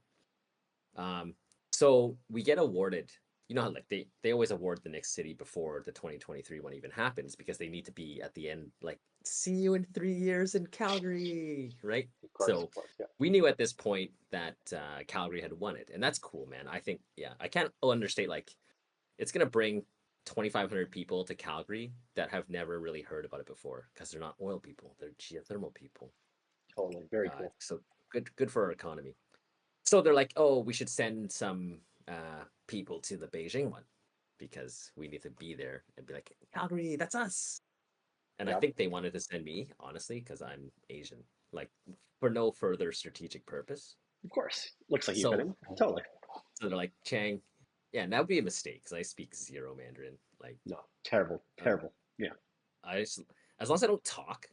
B: Um, so we get awarded. You know how like they always award the next city before the 2023 one even happens because they need to be at the end like see you in 3 years in Calgary, right?
A: Of course.
B: So
A: Of course. Yeah.
B: we knew at this point that Calgary had won it, and that's cool, man. I think yeah, I can't understate like it's gonna bring 2,500 people to Calgary that have never really heard about it before because they're not oil people, they're geothermal people.
A: Totally. Very cool.
B: So good for our economy. So they're like, oh, we should send some people to the Beijing one because we need to be there and be like, Calgary, that's us. And I
A: Yeah.
B: think they wanted to send me, honestly, because I'm Asian, like for no further strategic purpose.
A: Of course. Looks like you fit
B: So,
A: in. Totally.
B: so they're like, Chang, yeah, and that would be a mistake because I speak zero Mandarin. Like,
A: No. Terrible.
B: uh,
A: Terrible. Yeah.
B: I just, as long as I don't talk,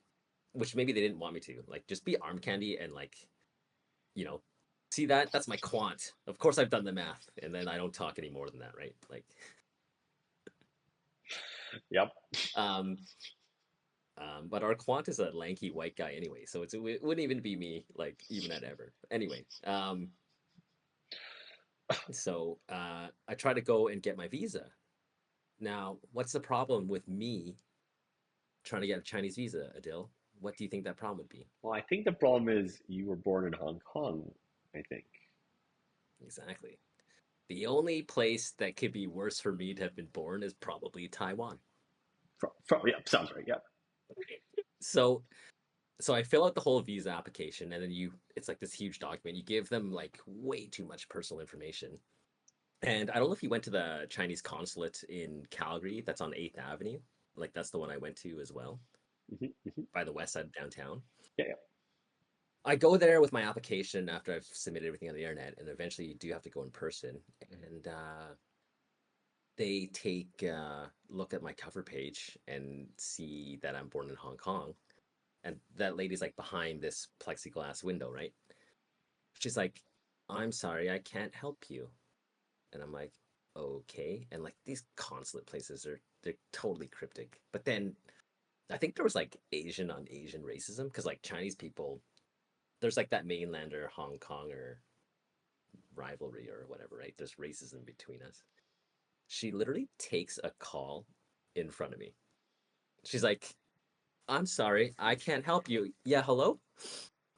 B: which maybe they didn't want me to, like, just be arm candy and like, you know, see that? That's my quant. Of course, I've done the math, and then I don't talk any more than that, right? Like,
A: Yep.
B: um, but our quant is a lanky white guy anyway, so it wouldn't even be me, like, even at ever. Anyway, so I try to go and get my visa. Now, what's the problem with me trying to get a Chinese visa, Adil? What do you think that problem would be?
A: Well, I think the problem is you were born in Hong Kong, I think.
B: Exactly. The only place that could be worse for me to have been born is probably Taiwan.
A: Yeah, sounds right. Yeah.
B: So so I fill out the whole visa application and then it's like this huge document. You give them like way too much personal information. And I don't know if you went to the Chinese consulate in Calgary that's on 8th Avenue. Like that's the one I went to as well,
A: Hmm.
B: by the west side of downtown.
A: Yeah, yeah.
B: I go there with my application after I've submitted everything on the internet, and eventually you do have to go in person. And they take a look at my cover page and see that I'm born in Hong Kong. And that lady's like behind this plexiglass window, right? She's like, I'm sorry, I can't help you. And I'm like, okay. And like these consulate places they're totally cryptic. But then I think there was like Asian on Asian racism because like Chinese people, there's like that mainlander Hong Konger rivalry or whatever, right? There's racism between us. She literally takes a call in front of me. She's like, I'm sorry, I can't help you. Yeah, hello?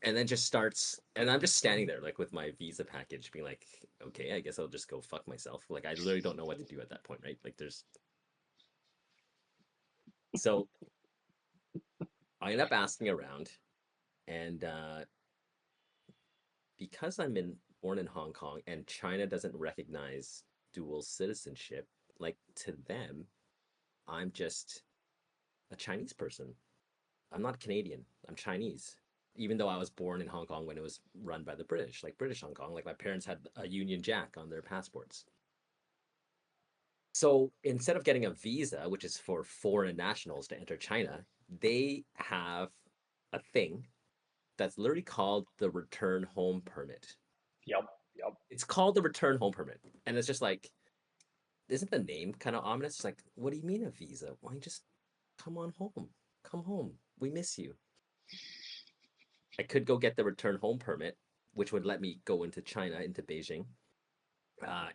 B: And then just starts, and I'm just standing there, like with my visa package, being like, okay, I guess I'll just go fuck myself. Like, I literally don't know what to do at that point, right? Like, so I end up asking around, and because born in Hong Kong and China doesn't recognize dual citizenship, like to them, I'm just a Chinese person. I'm not Canadian. I'm Chinese. Even though I was born in Hong Kong when it was run by the British, like British Hong Kong, like my parents had a Union Jack on their passports. So instead of getting a visa, which is for foreign nationals to enter China, they have a thing that's literally called the return home permit.
A: Yep, yep.
B: It's called the return home permit. And it's just like, isn't the name kind of ominous? It's like, what do you mean a visa? Why don't you just come on home? Come home. We miss you. I could go get the return home permit, which would let me go into China, into Beijing.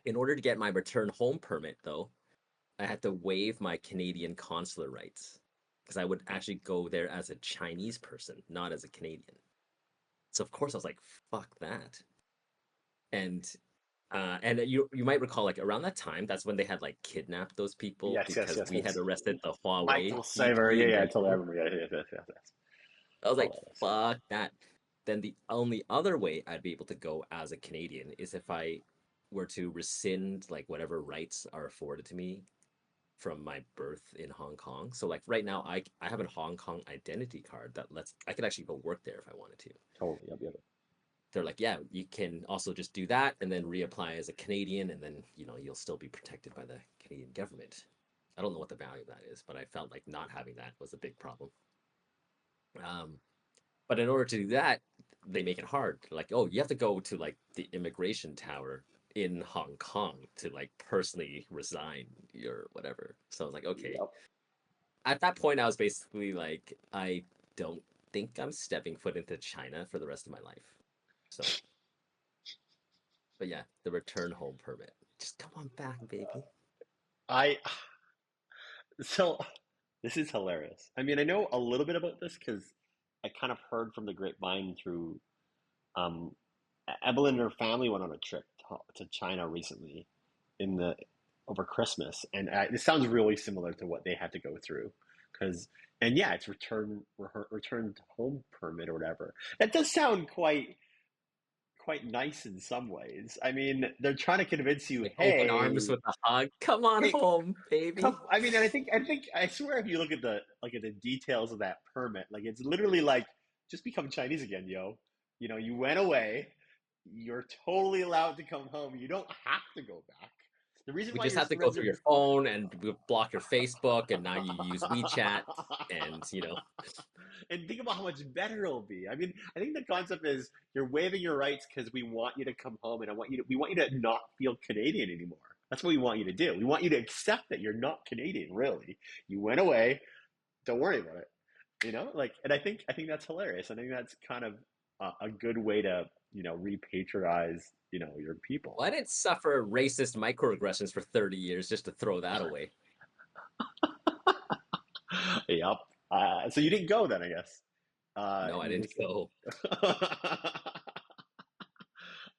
B: In order to get my return home permit, though, I had to waive my Canadian consular rights because I would actually go there as a Chinese person, not as a Canadian. So of course I was like, fuck that. And you might recall like around that time, that's when they had like kidnapped those people
A: Yes, yes,
B: because
A: yes.
B: we had
A: That's
B: arrested the Huawei
A: Michael Saver.
B: VP
A: Yeah,
B: in
A: yeah. I totally
B: Beijing.
A: remember. Yeah, yes, yes, yes, yes.
B: I was like,
A: Hilarious.
B: fuck that. Then the only other way I'd be able to go as a Canadian is if I were to rescind like whatever rights are afforded to me from my birth in Hong Kong. So like right now I have a Hong Kong identity card that lets I could actually go work there if I wanted to.
A: Totally. Yep, yep.
B: They're like, yeah, you can also just do that and then reapply as a Canadian and then, you'll still be protected by the Canadian government. I don't know what the value of that is, but I felt like not having that was a big problem. Um, but in order to do that, they make it hard. Like, oh, you have to go to like the immigration tower in Hong Kong to like personally resign your whatever. So I was like, okay.
A: Yep.
B: At that point, I was basically like, I don't think I'm stepping foot into China for the rest of my life. So, but yeah, the return home permit. Just come on back, baby.
A: I so this is hilarious. I mean, I know a little bit about this because I kind of heard from the grapevine through um, Evelyn and her family went on a trip to China recently in the over Christmas, and this sounds really similar to what they had to go through. Because and yeah, it's returned home permit or whatever. That does sound quite nice in some ways. I mean, they're trying to convince you,
B: Like open arms
A: hey,
B: with a hug. Come on
A: hey,
B: home, baby.
A: I mean, and I swear, if you look at the details of that permit, like it's literally like just become Chinese again, yo. You know, you went away. You're totally allowed to come home. You don't have to go back. The reason
B: We
A: why
B: just
A: you're
B: have to go through
A: surrendering.
B: your phone and block your Facebook, and now you use WeChat, and
A: And think about how much better it'll be. I mean, I think the concept is you're waiving your rights because we want you to come home, and we want you to not feel Canadian anymore. That's what we want you to do. We want you to accept that you're not Canadian. Really, you went away. Don't worry about it. Like, and I think that's hilarious. I think that's kind of a good way to repatriate your people.
B: well, I didn't suffer racist microaggressions for 30 years just to throw that away.
A: Yep. So you didn't go then, I guess.
B: No, I
A: You
B: didn't
A: just.
B: go.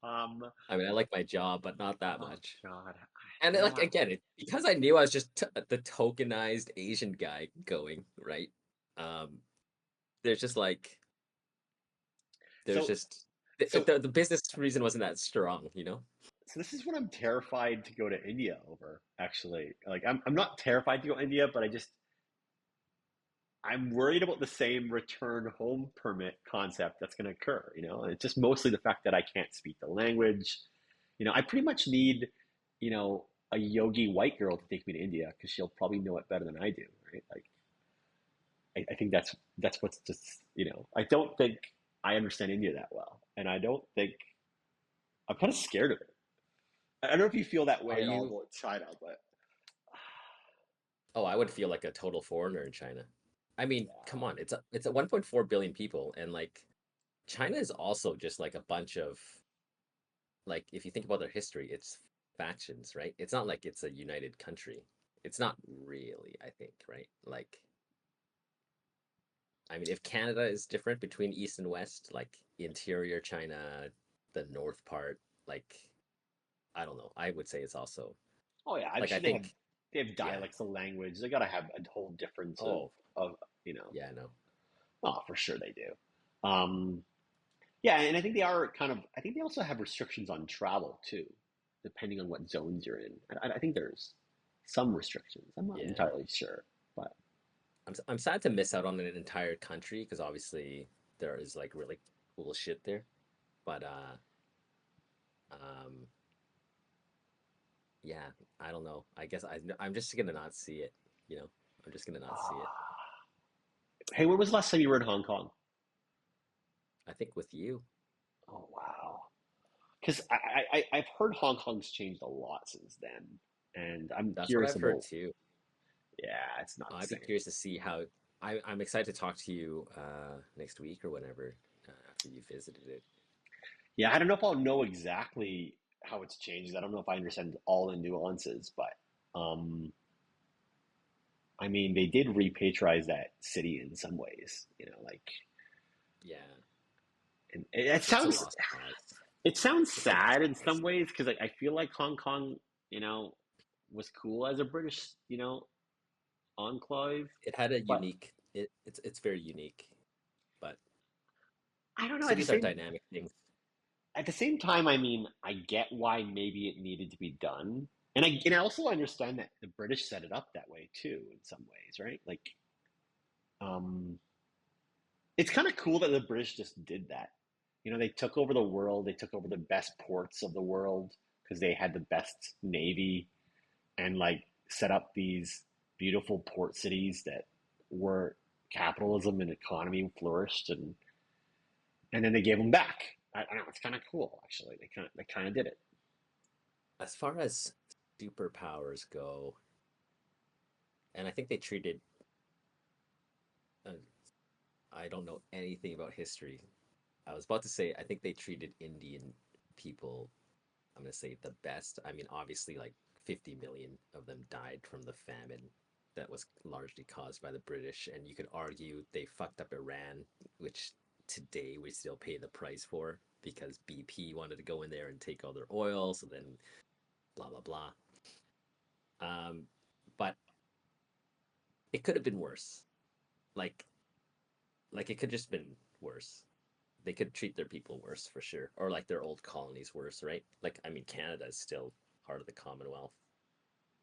A: um.
B: I mean, I like my job, but not that
A: Oh
B: much.
A: God.
B: And like
A: Yeah.
B: again, because I knew I was just the tokenized Asian guy going, right? Um, there's just like there's
A: So
B: just
A: so
B: the business reason wasn't that strong.
A: so this is what I'm terrified to go to India over. Actually, like I'm not terrified to go to India, but I'm worried about the same return home permit concept that's going to occur. And it's just mostly the fact that I can't speak the language. I pretty much need, a yogi white girl to take me to India because she'll probably know it better than I do, right? Like, I think that's what's just, I don't think I understand India that well, and I don't think I'm kind of scared of it. I don't know if you feel that way
B: Are
A: at all
B: you?
A: about China, but
B: Oh, I would feel like a total foreigner in China. I mean, come
A: yeah,
B: on, it's a 1.4 billion people, and like China is also just like a bunch of like if you think about their history, it's factions, right? It's not like it's a united country. It's not really, I think, right? Like, I mean, if Canada is different between East and West, like interior China, the north part, like, I don't know. I would say it's also
A: oh yeah, I'm
B: like I
A: sure
B: think,
A: they have
B: yeah.
A: dialects of language. They got to have a whole difference of
B: Oh,
A: of you know.
B: yeah, no.
A: Oh, for sure they do. Yeah, and I think they are kind of. I think they also have restrictions on travel too, depending on what zones you're in. I think there's some restrictions. I'm not
B: Yeah.
A: entirely sure, but
B: I'm sad to miss out on an entire country because obviously there is like really cool shit there. But um yeah, I don't know. I guess I'm just gonna not see it. You know, I'm just gonna not see it.
A: Hey, when was the last time you were in Hong Kong?
B: I think with you,
A: Oh, wow. Because I've heard Hong Kong's changed a lot since then, and I'm
B: that's what
A: curious
B: I've heard
A: about.
B: too.
A: Yeah, it's not the
B: I'd be
A: same.
B: curious to see how. I'm excited to talk to you next week or whenever after you visited it.
A: Yeah, I don't know if I'll know exactly how it's changed. I don't know if I understand all the nuances, but um, I mean, they did repatriate that city in some ways. Like,
B: Yeah,
A: and it
B: it's a
A: sounds
B: lost cause.
A: it sounds
B: It's a lost
A: sad in some
B: cause.
A: ways because I feel like Hong Kong, you know, was cool as a British, enclave,
B: It had a
A: but
B: unique. It's very unique, but
A: I don't know.
B: cities are dynamic things.
A: At the same time, I mean, I get why maybe it needed to be done, and I also understand that the British set it up that way too, in some ways, right? Like, um, it's kind of cool that the British just did that. They took over the world. They took over the best ports of the world because they had the best navy, and like set up these beautiful port cities that were capitalism and economy flourished, and then they gave them back. I don't know. It's kind of cool, actually. They kind of did it.
B: As far as superpowers go, and I think they treated. Uh, I don't know anything about history. I was about to say I think they treated Indian people. I'm gonna say the best. I mean, obviously, like 50 million of them died from the famine that was largely caused by the British, and you could argue they fucked up Iran, which today we still pay the price for because BP wanted to go in there and take all their oil, so then blah blah blah. Um, but it could have been worse. Like like it could just been worse. They could treat their people worse for sure, or like their old colonies worse, right? Like I mean, Canada is still part of the Commonwealth.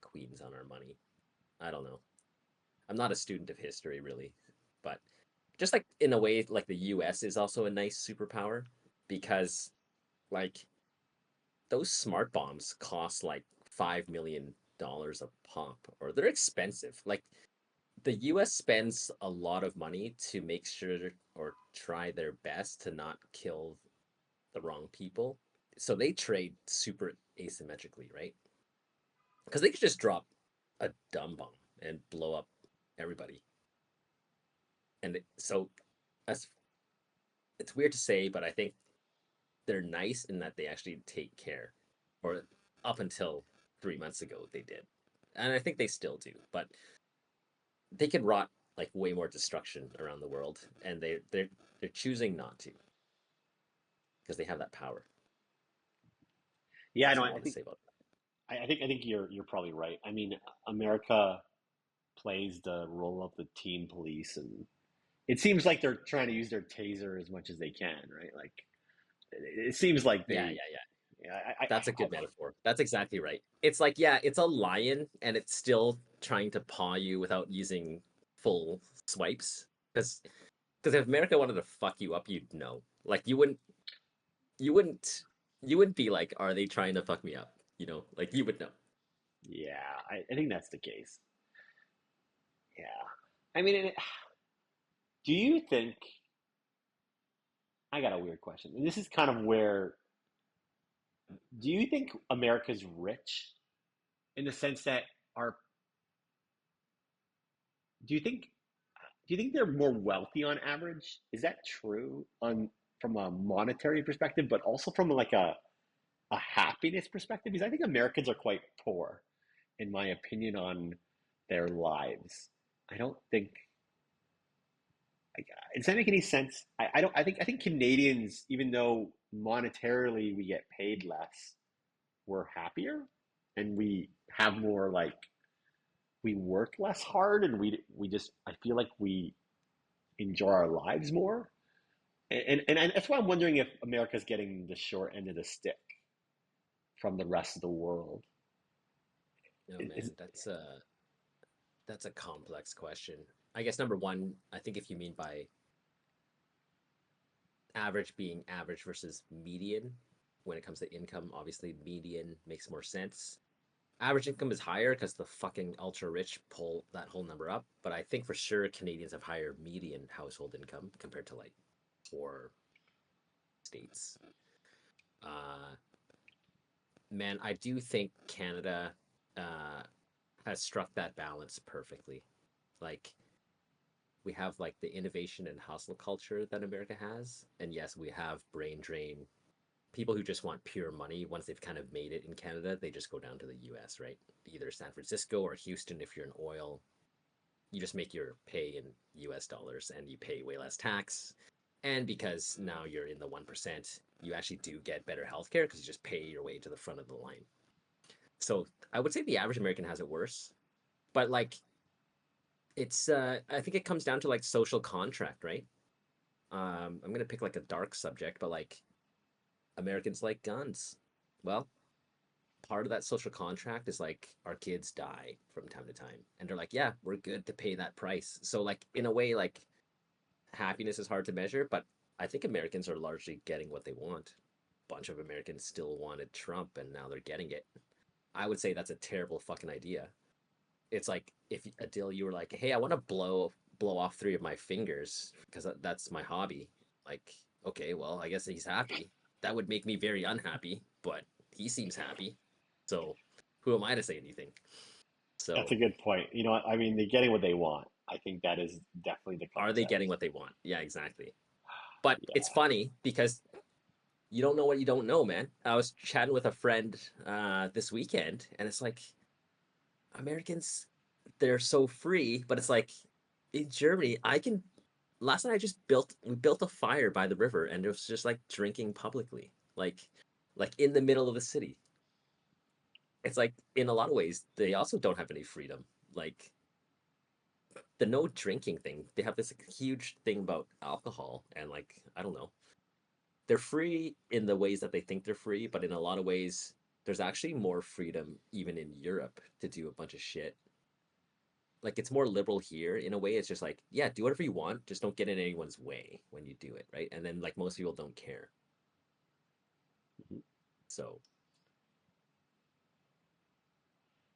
B: Queens on our money. I don't know. I'm not a student of history really, but just like in a way, like the U.S. is also a nice superpower because like those smart bombs cost like $5 million a pop, or they're expensive. Like the US spends a lot of money to make sure or try their best to not kill the wrong people. So they trade super asymmetrically, right? Because they could just drop a dumb bomb and blow up everybody. And so as it's weird to say, but I think they're nice in that they actually take care. Or up until 3 months ago they did. And I think they still do, but they could rot like way more destruction around the world, and they're choosing not to because they have that power.
A: Yeah,
B: That's
A: no,
B: all I
A: I
B: want to
A: think
B: say about
A: I think you're probably right. I mean, America plays the role of the teen police, and it seems like they're trying to use their taser as much as they can, right? Like, it seems like
B: that. Yeah,
A: they.
B: yeah, yeah.
A: Yeah,
B: That's a good metaphor. That's exactly right. It's like, yeah, it's a lion and it's still trying to paw you without using full swipes. Because if America wanted to fuck you up, you'd know. Like you wouldn't you wouldn't be like, are they trying to fuck me up? You know, like you would know.
A: yeah, I think that's the case. Yeah, I mean, do you think? I got a weird question. And this is kind of where. Do you think America's rich in the sense that our? Do you think Do you think they're more wealthy on average? Is that true on from a monetary perspective, but also from like a happiness perspective? Because I think Americans are quite poor, in my opinion, on their lives. I don't think. Does that make any sense? I don't. I think Canadians, even though monetarily we get paid less, we're happier, and we have more like we work less hard, and we just I feel like we enjoy our lives more. And that's why I'm wondering if America's getting the short end of the stick from the rest of the world.
B: Oh
A: Is,
B: man, that's a complex question. I guess number one, I think if you mean by average being average versus median, when it comes to income, obviously median makes more sense. average income is higher because the fucking ultra rich pull that whole number up. But I think for sure Canadians have higher median household income compared to like poor states. Uh, Man, I do think Canada uh, has struck that balance perfectly. Like we have like the innovation and hustle culture that America has, and yes, we have brain drain people who just want pure money. Once they've kind of made it in Canada, they just go down to the U.S. Right, either San Francisco or Houston if you're in oil. You just make your pay in US dollars and you pay way less tax. And because now you're in the 1%, you actually do get better healthcare because you just pay your way to the front of the line. So I would say the average American has it worse. But like it's I think it comes down to like social contract, right? I'm gonna pick like a dark subject, but like Americans like guns. Well, part of that social contract is like our kids die from time to time. And they're like, yeah, we're good to pay that price. So like in a way, like happiness is hard to measure, but I think Americans are largely getting what they want. A bunch of Americans still wanted Trump and now they're getting it. I would say that's a terrible fucking idea. It's like if Adil, you were like, "Hey, I want to blow off three of my fingers because that's my hobby." Like, okay, well, I guess he's happy. That would make me very unhappy, but he seems happy. So, who am I to say anything?
A: That's
B: So,
A: a good point. You know what? I mean, they're getting what they want. I think that is definitely the
B: are they getting
A: concept.
B: what they want? Yeah, exactly. But it's
A: Yeah.
B: funny because you don't know what you don't know, man. I was chatting with a friend this weekend, and it's like Americans, they're so free, but it's like in Germany, I can. Last night I just we built a fire by the river, and it was just like drinking publicly, like in the middle of the city. It's like in a lot of ways they also don't have any freedom. Like the no drinking thing, they have this huge thing about alcohol, and like I don't know, they're free in the ways that they think they're free, but in a lot of ways, there's actually more freedom even in Europe to do a bunch of shit. Like it's more liberal here in a way. It's just like, yeah, do whatever you want, just don't get in anyone's way when you do it, right? And then like most people don't care. So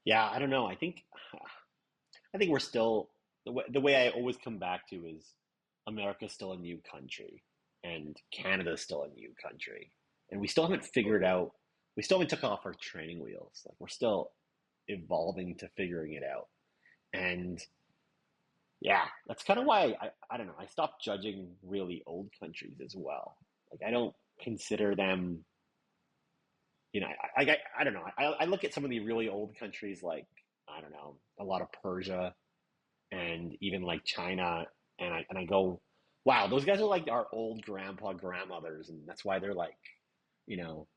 A: Yeah, I don't know. I think we're still the way I always come back to is America's still a new country and Canada's still a new country. And we still haven't figured
B: totally.
A: out we still haven't took off our training wheels. Like we're still evolving to figuring it out. And yeah, that's kind of why I don't know, I stopped judging really old countries as well. Like I don't consider them, I don't know. I look at some of the really old countries like I don't know, a lot of Persia and even like China, and I go, wow, those guys are like our old grandpa grandmothers, and that's why they're like, you know,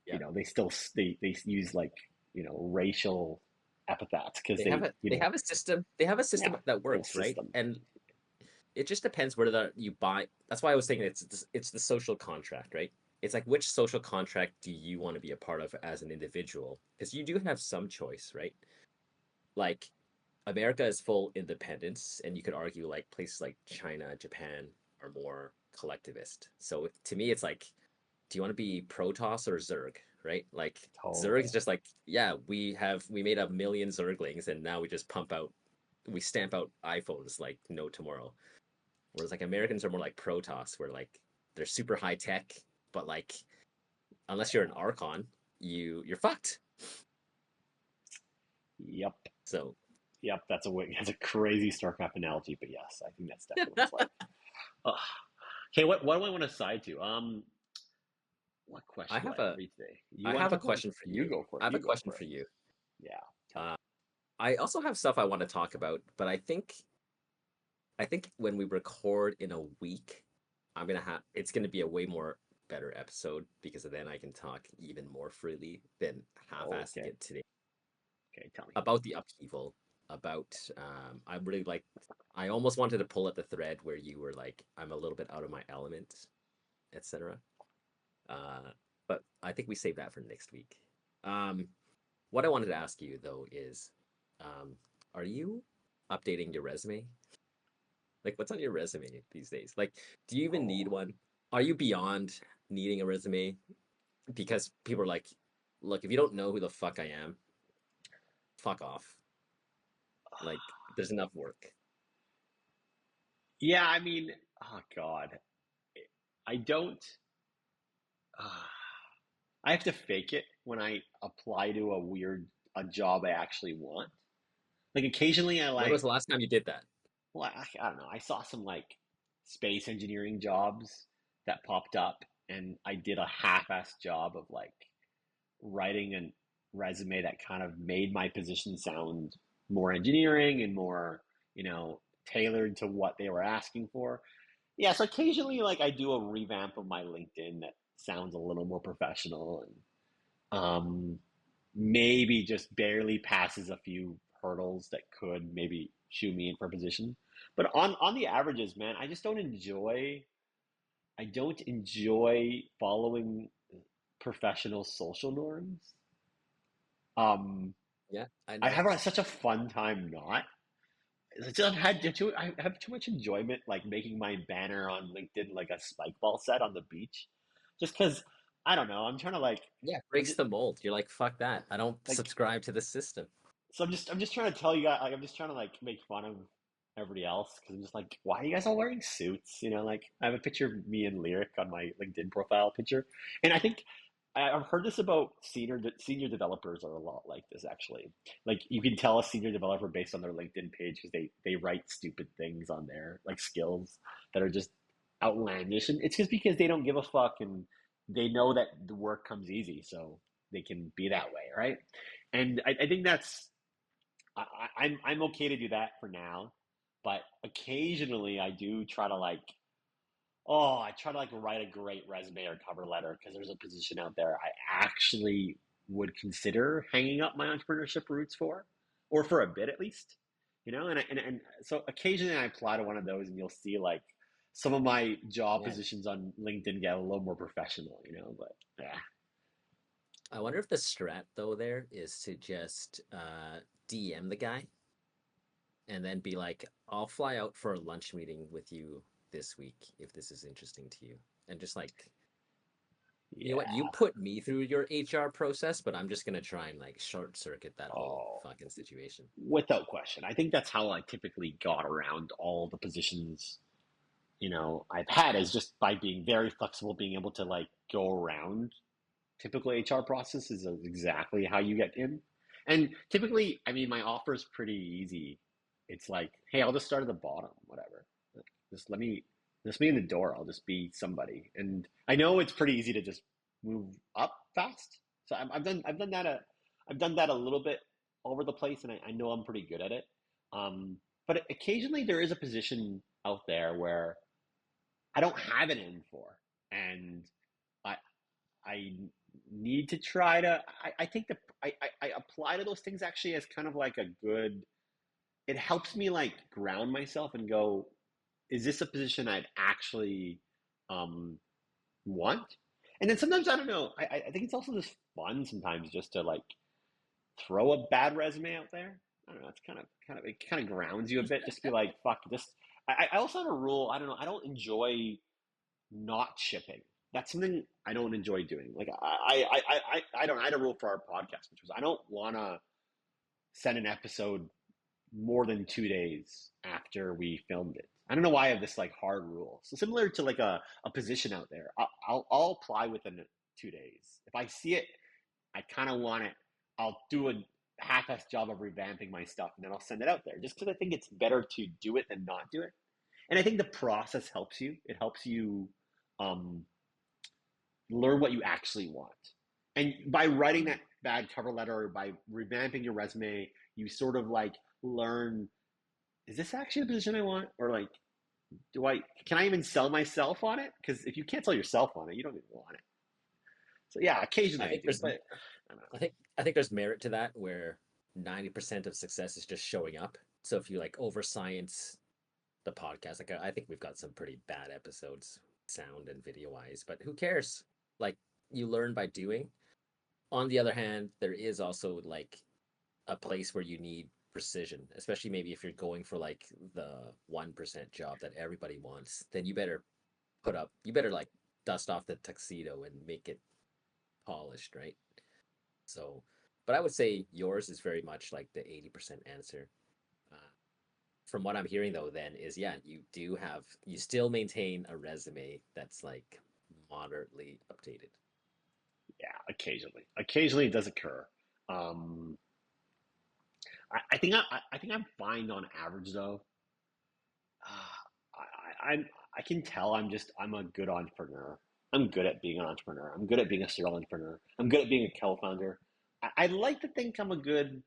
B: Yeah.
A: they still they use like racial epithets because
B: They have a system. They have a
A: yeah,
B: system that
A: whole
B: works, right?
A: system.
B: And it just depends whether you buy. That's why I was thinking it's the social contract, right? It's like which social contract do you want to be a part of as an individual? Because you do have some choice, right? Like America is full independence, and you could argue like places like China, Japan are more collectivist. So to me, it's like, do you want to be Protoss or Zerg, right? Like Zerg is
A: Totally.
B: just like, yeah, we made a million Zerglings, and now we stamp out iPhones like no tomorrow. Whereas like Americans are more like Protoss, where like they're super high tech, but like unless you're an Archon, you're fucked.
A: Yep.
B: So
A: Yep. That's a crazy StarCraft analogy, but yes, I think that's definitely what it's like. Ugh. Okay, what do I want to side to? What
B: I
A: question do I
B: have
A: have
B: a
A: for you today? You
B: I
A: want
B: have
A: to
B: a
A: talk about it?
B: question for
A: You
B: you.
A: go for it.
B: I have a
A: You go
B: question
A: for it.
B: for you.
A: Yeah, tell me.
B: Uh, I also have stuff I want to talk about, but I think when we record in a week, it's gonna be a way more better episode because then I can talk even more freely than half-assing
A: Okay.
B: it today
A: Okay, tell me.
B: about the upheaval. About I really like. I almost wanted to pull at the thread where you were like, I'm a little bit out of my element, etc. Uh, but I think we save that for next week. Um, what I wanted to ask you though is, um, are you updating your resume? Like, what's on your resume these days? Like, do you even need
A: Oh,
B: one? Are you beyond needing a resume? Because people are like, look, if you don't know who the fuck I am, fuck off. Like, there's enough work.
A: Yeah, I mean, oh God, I don't. Uh, I have to fake it when I apply to a job I actually want. Like occasionally, I
B: When
A: like.
B: was the last time you did that?
A: Well, I don't know. I saw some like space engineering jobs that popped up, and I did a half-assed job of like writing a resume that kind of made my position sound more engineering and more, tailored to what they were asking for. Yeah, so occasionally, like I do a revamp of my LinkedIn that sounds a little more professional and maybe just barely passes a few hurdles that could maybe shoe me in for a position. But on the averages, man, I just don't enjoy. I don't enjoy following professional social norms. Um,
B: Yeah, I
A: I
B: know.
A: have such a fun time not. I have too much enjoyment like making my banner on LinkedIn like a spike ball set on the beach, just because I don't know. I'm trying to
B: Yeah, it
A: I'm
B: breaks
A: just
B: the mold. You're like, fuck that. I don't
A: like
B: subscribe to the system.
A: so I'm just trying to tell you guys like I'm just trying to like make fun of everybody else because I'm just like, why are you guys all wearing suits? Like I have a picture of me and Lyric on my LinkedIn profile picture, and I think I've heard this about senior developers are a lot like this actually. Like you can tell a senior developer based on their LinkedIn page because they write stupid things on there like skills that are just outlandish, and it's just because they don't give a fuck and they know that the work comes easy, so they can be that way, right? And I think I'm okay to do that for now, but occasionally I do try to I try to like write a great resume or cover letter because there's a position out there I actually would consider hanging up my entrepreneurship roots for, or for a bit at least, and so occasionally I apply to one of those and you'll see like some of my job
B: Yeah.
A: positions on LinkedIn get a little more professional, but yeah.
B: I wonder if the strat though there is to just DM the guy and then be like, I'll fly out for a lunch meeting with you this week if this is interesting to you. And just like, you know what, you
A: Yeah.
B: put me through your HR process, but I'm just gonna try and like short circuit that whole
A: Oh,
B: fucking situation.
A: without question. I think that's how I typically got around all the positions, I've had is just by being very flexible, being able to like go around typical HR processes is exactly how you get in. And typically, I mean, my offer is pretty easy. It's like, hey, I'll just start at the bottom, whatever. Just just me in the door. I'll just be somebody. And I know it's pretty easy to just move up fast. So I've done that a little bit over the place, and I know I'm pretty good at it. But occasionally there is a position out there where I don't have it in for, and I I need to try to. I think I apply to those things actually as kind of like a good. It helps me like ground myself and go, is this a position I'd actually um, want? And then sometimes I don't know. I think it's also just fun sometimes just to like throw a bad resume out there. I don't know. It's it kind of grounds you a bit. Just be like, fuck. Just I also have a rule. I don't know. I don't enjoy not shipping. That's something I don't enjoy doing. Like I don't. I had a rule for our podcast, which was I don't want to send an episode more than 2 days after we filmed it. I don't know why I have this like hard rule. So similar to like a position out there, I'll apply within 2 days. If I see it, I kind of want it. I'll do a half-ass job of revamping my stuff, and then I'll send it out there. Just because I think it's better to do it than not do it. And I think the process helps you. It helps you um, learn what you actually want. And by writing that bad cover letter or by revamping your resume, you sort of like learn, is this actually the position I want? Or like, can I even sell myself on it? Because if you can't sell yourself on it, you don't even want it. So yeah, occasionally
B: I
A: I
B: think
A: do,
B: there's
A: but I don't know.
B: I think there's merit to that where 90% of success is just showing up. So if you like over science the podcast, like I think we've got some pretty bad episodes, sound and video wise, but who cares? Like you learn by doing. On the other hand, there is also like a place where you need precision, especially maybe if you're going for like the 1% job that everybody wants, then you better like dust off the tuxedo and make it polished, right? So, But I would say yours is very much like the 80% answer. Uh, from what I'm hearing though, then is yeah, you still maintain a resume that's like moderately updated.
A: Yeah, occasionally it does occur. Um, I think I'm fine on average though. I can tell I'm a good entrepreneur. I'm good at being an entrepreneur. I'm good at being a serial entrepreneur. I'm good at being a co-founder. I like to think I'm a good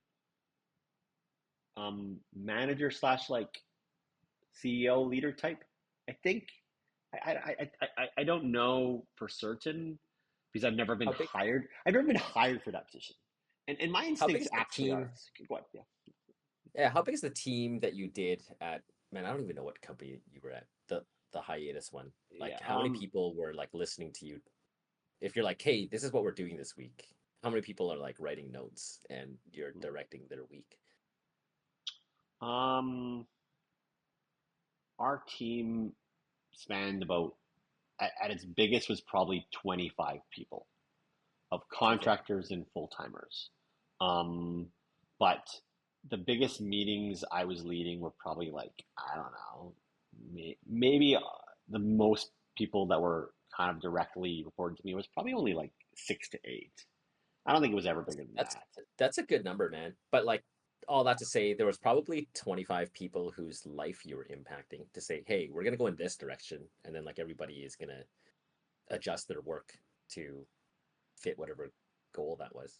A: manager slash like CEO leader type. I think I don't know for certain because I've never been
B: How big
A: hired. I've never been hired for that position, and my
B: how big
A: instincts
B: is the
A: actually are.
B: team?
A: What? Yeah.
B: Yeah, how big is the team that you did at, man, I don't even know what company you were at. The hiatus one.
A: Yeah.
B: Like how many people were like listening to you? If you're like, "Hey, this is what we're doing this week." How many people are like writing notes and you're directing their week?
A: Um, our team spanned about at its biggest was probably 25 people of
B: Okay.
A: contractors and full timers. Um, but the biggest meetings I was leading were probably like, I don't know, maybe the most people that were kind of directly reporting to me was probably only like 6 to 8. I don't think it was ever bigger than
B: That's
A: that.
B: that's a good number, man. But like all that to say, there was probably 25 people whose life you were impacting to say, "Hey, we're gonna go in this direction," and then like everybody is gonna adjust their work to fit whatever goal that was.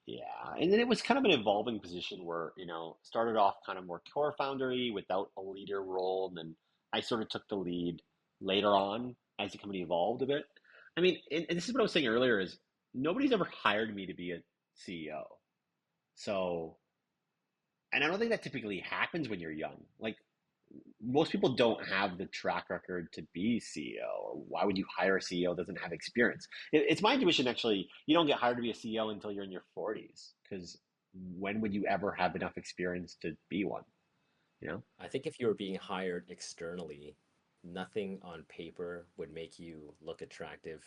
A: Yeah, and then it was kind of an evolving position where, started off kind of more core foundery without a leader role, and then I sort of took the lead later on as the company evolved a bit. I mean, and this is what I was saying earlier is nobody's ever hired me to be a CEO. So, and I don't think that typically happens when you're young. Like most people don't have the track record to be CEO, or why would you hire a CEO that doesn't have experience? It's my intuition actually, you don't get hired to be a CEO until you're in your 40s, because when would you ever have enough experience to be one? You know?
B: I think if you were being hired externally, nothing on paper would make you look attractive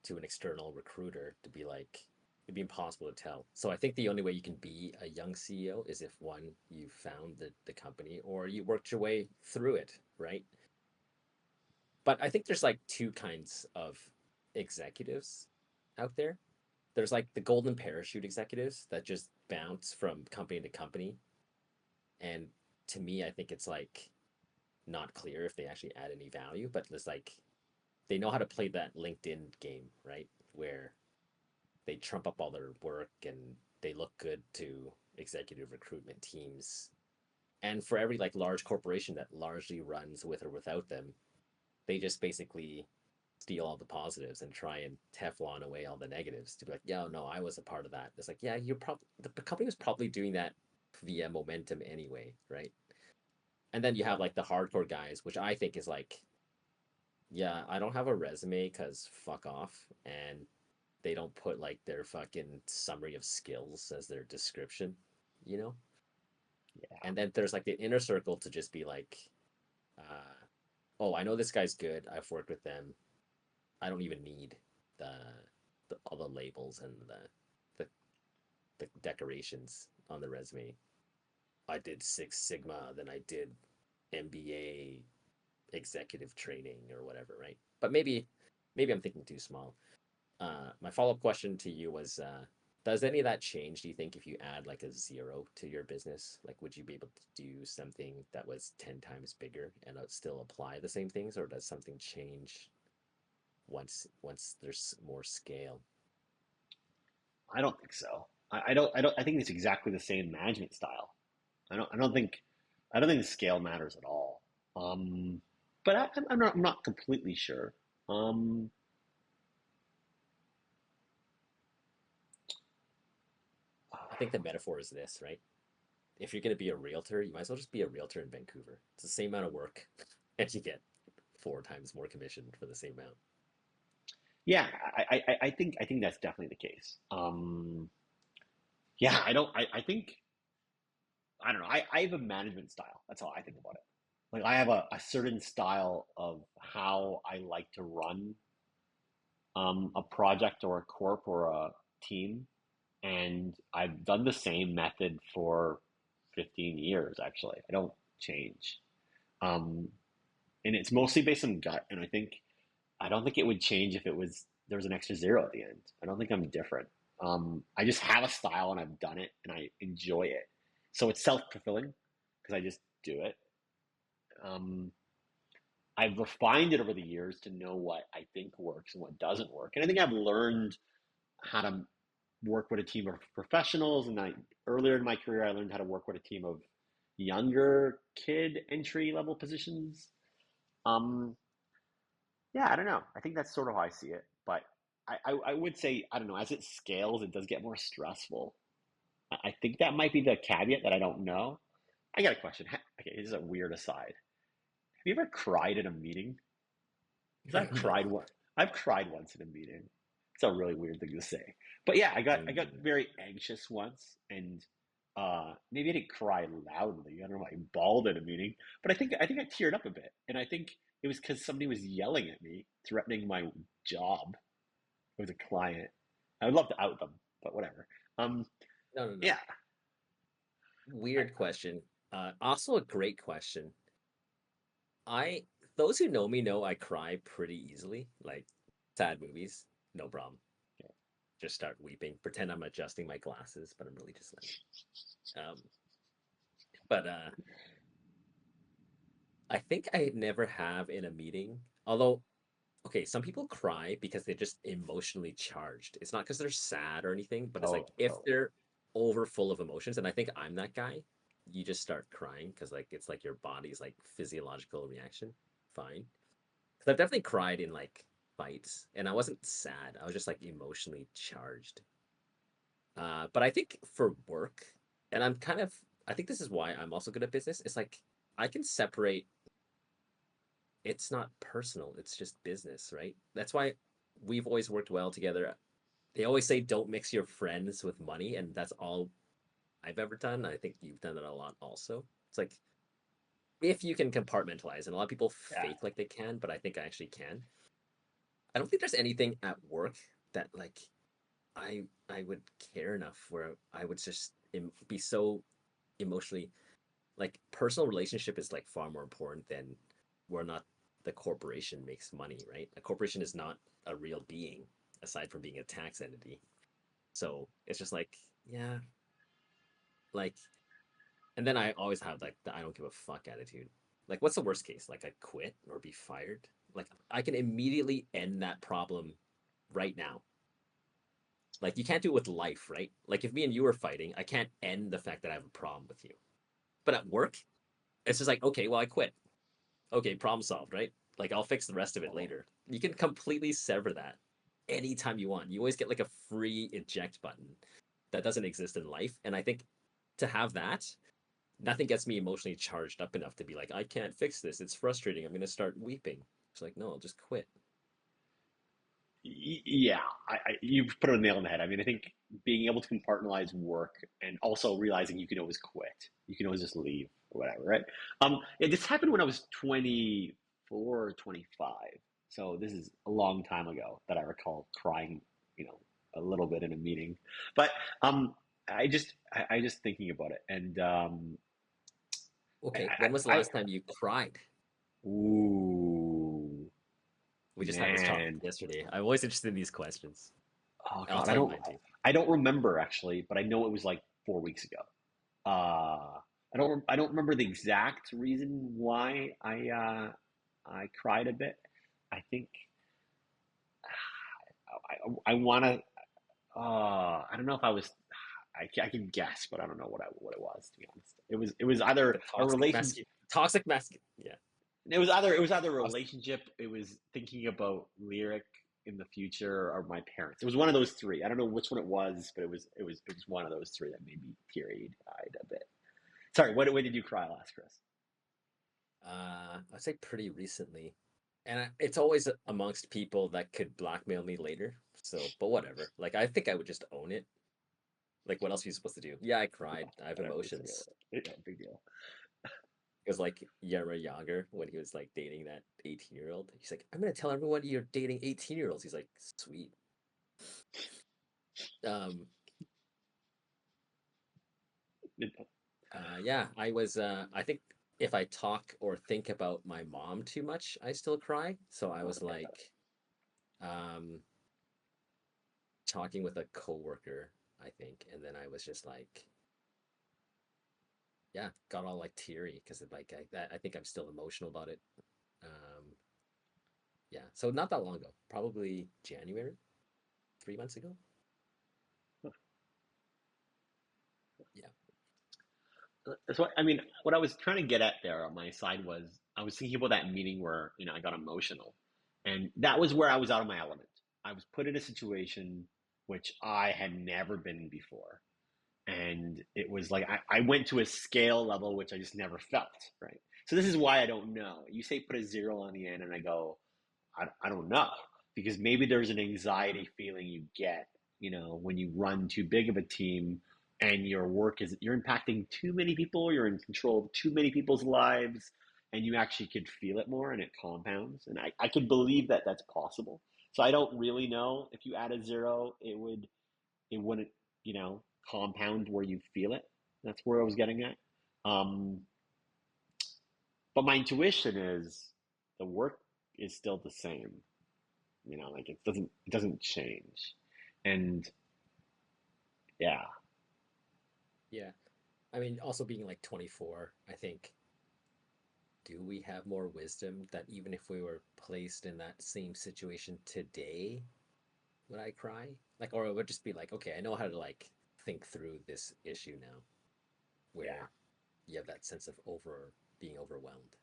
B: to an external recruiter to be like, it'd be impossible to tell. So I think the only way you can be a young CEO is if one, you found the company or you worked your way through it, right? But I think there's like two kinds of executives out there. There's like the golden parachute executives that just bounce from company to company. And to me, I think it's like not clear if they actually add any value, but it's like they know how to play that LinkedIn game, right? Where they trump up all their work and they look good to executive recruitment teams. And for every like large corporation that largely runs with or without them, they just basically steal all the positives and try and Teflon away all the negatives to be like, yeah, no, I was a part of that. It's like, yeah, you're probably the company was probably doing that via momentum anyway, right? And then you have like the hardcore guys, which I think is like, yeah, I don't have a resume because fuck off, and they don't put like their fucking summary of skills as their description, you know?
A: Yeah.
B: And then there's like the inner circle to just be like, uh, oh, I know this guy's good. I've worked with them. I don't even need the, all the labels and the the decorations on the resume. I did Six Sigma, then I did MBA executive training or whatever, right? But maybe I'm thinking too small. My follow up question to you was, does any of that change? Do you think if you add like a zero to your business, like would you be able to do something that was 10 times bigger and still apply the same things, or does something change once there's more scale?
A: I don't think so. I think it's exactly the same management style. I don't think the scale matters at all. Um, but I'm not completely sure. Um,
B: I think the metaphor is this, right? If you're going to be a realtor, you might as well just be a realtor in Vancouver. It's the same amount of work, and you get 4 times more commission for the same amount.
A: yeah, I think that's definitely the case. Yeah, I think I don't know. I have a management style. That's how I think about it. Like I have a certain style of how I like to run a project or a corp or a team. and I've done the same method for 15 years actually. I don't change. Um, and it's mostly based on gut. And I don't think it would change if it was there was an extra zero at the end. I don't think I'm different. I just have a style and I've done it and I enjoy it. So it's self-fulfilling because I just do it. Um, I've refined it over the years to know what I think works and what doesn't work. And I think I've learned how to work with a team of professionals. And earlier in my career, I learned how to work with a team of younger kid entry level positions. Um, yeah, I don't know. I think that's sort of how I see it. But I would say, I don't know, as it scales, it does get more stressful. I think that might be the caveat that I don't know. I got a question. Okay, this is a weird aside. Have you ever cried in a meeting? Because
B: No,
A: I've cried once in a meeting. It's a really weird thing to say. But yeah, I got
B: mm,
A: very anxious once and maybe I didn't cry loudly. I don't know, I bawled at a meeting, but I think I teared up a bit. And I think it was because somebody was yelling at me, threatening my job with a client. I would love to out them, but whatever. Um,
B: no, no, no.
A: yeah. I,
B: Weird question. Also a great question. I Those who know me know I cry pretty easily. Like sad movies, no problem. Just start weeping. Pretend I'm adjusting my glasses, but I'm really just like but I think I never have in a meeting. Although, okay, some people cry because they're just emotionally charged. It's not because they're sad or anything, but it's
A: oh,
B: like if
A: totally.
B: they're over full of emotions, and I think I'm that guy, you just start crying because like it's like your body's like physiological reaction. Fine. Because I've definitely cried in like fights, and I wasn't sad. I was just like emotionally charged. But I think for work, and I think this is why I'm also good at business. It's like I can separate. It's not personal. It's just business, right? That's why we've always worked well together. They always say don't mix your friends with money, and that's all I've ever done. I think you've done that a lot also. It's like if you can compartmentalize, and a lot of people
A: Yeah.
B: fake like they can, but I think I actually can. I don't think there's anything at work that like I would care enough where I would just be so emotionally like personal relationship is like far more important than where not the corporation makes money, right? A corporation is not a real being aside from being a tax entity. So it's just like, yeah, like, and then I always have like the I don't give a fuck attitude. Like, what's the worst case? Like, I quit or be fired? Like, I can immediately end that problem right now. Like, you can't do it with life, right? Like, if me and you were fighting, I can't end the fact that I have a problem with you. But at work, it's just like, okay, well, I quit. Okay, problem solved, right? Like I'll fix the rest of it
A: Oh.
B: later. You can completely sever that anytime you want. You always get like a free eject button that doesn't exist in life. And I think to have that, nothing gets me emotionally charged up enough to be like, I can't fix this. It's frustrating. I'm going to start weeping. It's like, no, I'll just quit.
A: Yeah, you've put a nail on the head. I mean, I think being able to compartmentalize work and also realizing you can always quit, you can always just leave or whatever, right? This happened when I was 24 or 25. So this is a long time ago that I recall crying, you know, a little bit in a meeting. But I just thinking about it, and
B: Okay, when was the last time you cried?
A: ooh,
B: We just had this topic
A: man.
B: yesterday. I'm always interested in these questions.
A: Oh
B: I'll
A: God,
B: tell you mine too.
A: I don't remember actually, but I know it was like 4 weeks ago. I don't remember the exact reason why I cried a bit. I think I want to. I don't know if I was. I can guess, but I don't know what it was. To be honest, it was either
B: The
A: a relation.
B: toxic masculine. Yeah,
A: It was either a
B: toxic.
A: relationship. It was thinking about lyric in the future or my parents. It was one of those three. I don't know which one it was, but it was one of those three that made me teary eyed a bit. Sorry, when did you cry last, Chris?
B: I'd say pretty recently, and it's always amongst people that could blackmail me later. So, but whatever. Like, I think I would just own it. Like, what else are you supposed to do? Yeah, I cried. I have
A: Whatever. It's okay.
B: emotions.
A: Yeah, big deal.
B: It was like Yerma Yager when he was like dating that 18-year-old. He's like, I'm gonna tell everyone you're dating 18-year-olds. He's like, sweet. Um, Yeah, I was. I think if I talk or think about my mom too much, I still cry. So I was like, um, talking with a coworker, I think, and then I was just like, yeah, got all like teary because like I think I'm still emotional about it. Um, yeah, so not that long ago, probably January, 3 months ago. Yeah.
A: That's what I mean. What I was trying to get at there on my side was I was thinking about that meeting where I got emotional, and that was where I was out of my element. I was put in a situation which I had never been in before, and it was like I went to a scale level which I just never felt. Right. So this is why I don't know. You say put a zero on the end, and I go, I don't know because maybe there's an anxiety feeling you get, when you run too big of a team and your work is you're impacting too many people, you're in control of too many people's lives, and you actually could feel it more and it compounds. And I could believe that that's possible. So I don't really know if you add a zero, it wouldn't, compound where you feel it. That's where I was getting at. Um, but my intuition is the work is still the same. Like it doesn't change. And yeah,
B: Yeah. I mean, also being like 24, I think, do we have more wisdom that even if we were placed in that same situation today, would I cry? Like, or it would just be like, okay, I know how to like think through this issue now,
A: yeah,
B: where you have that sense of being overwhelmed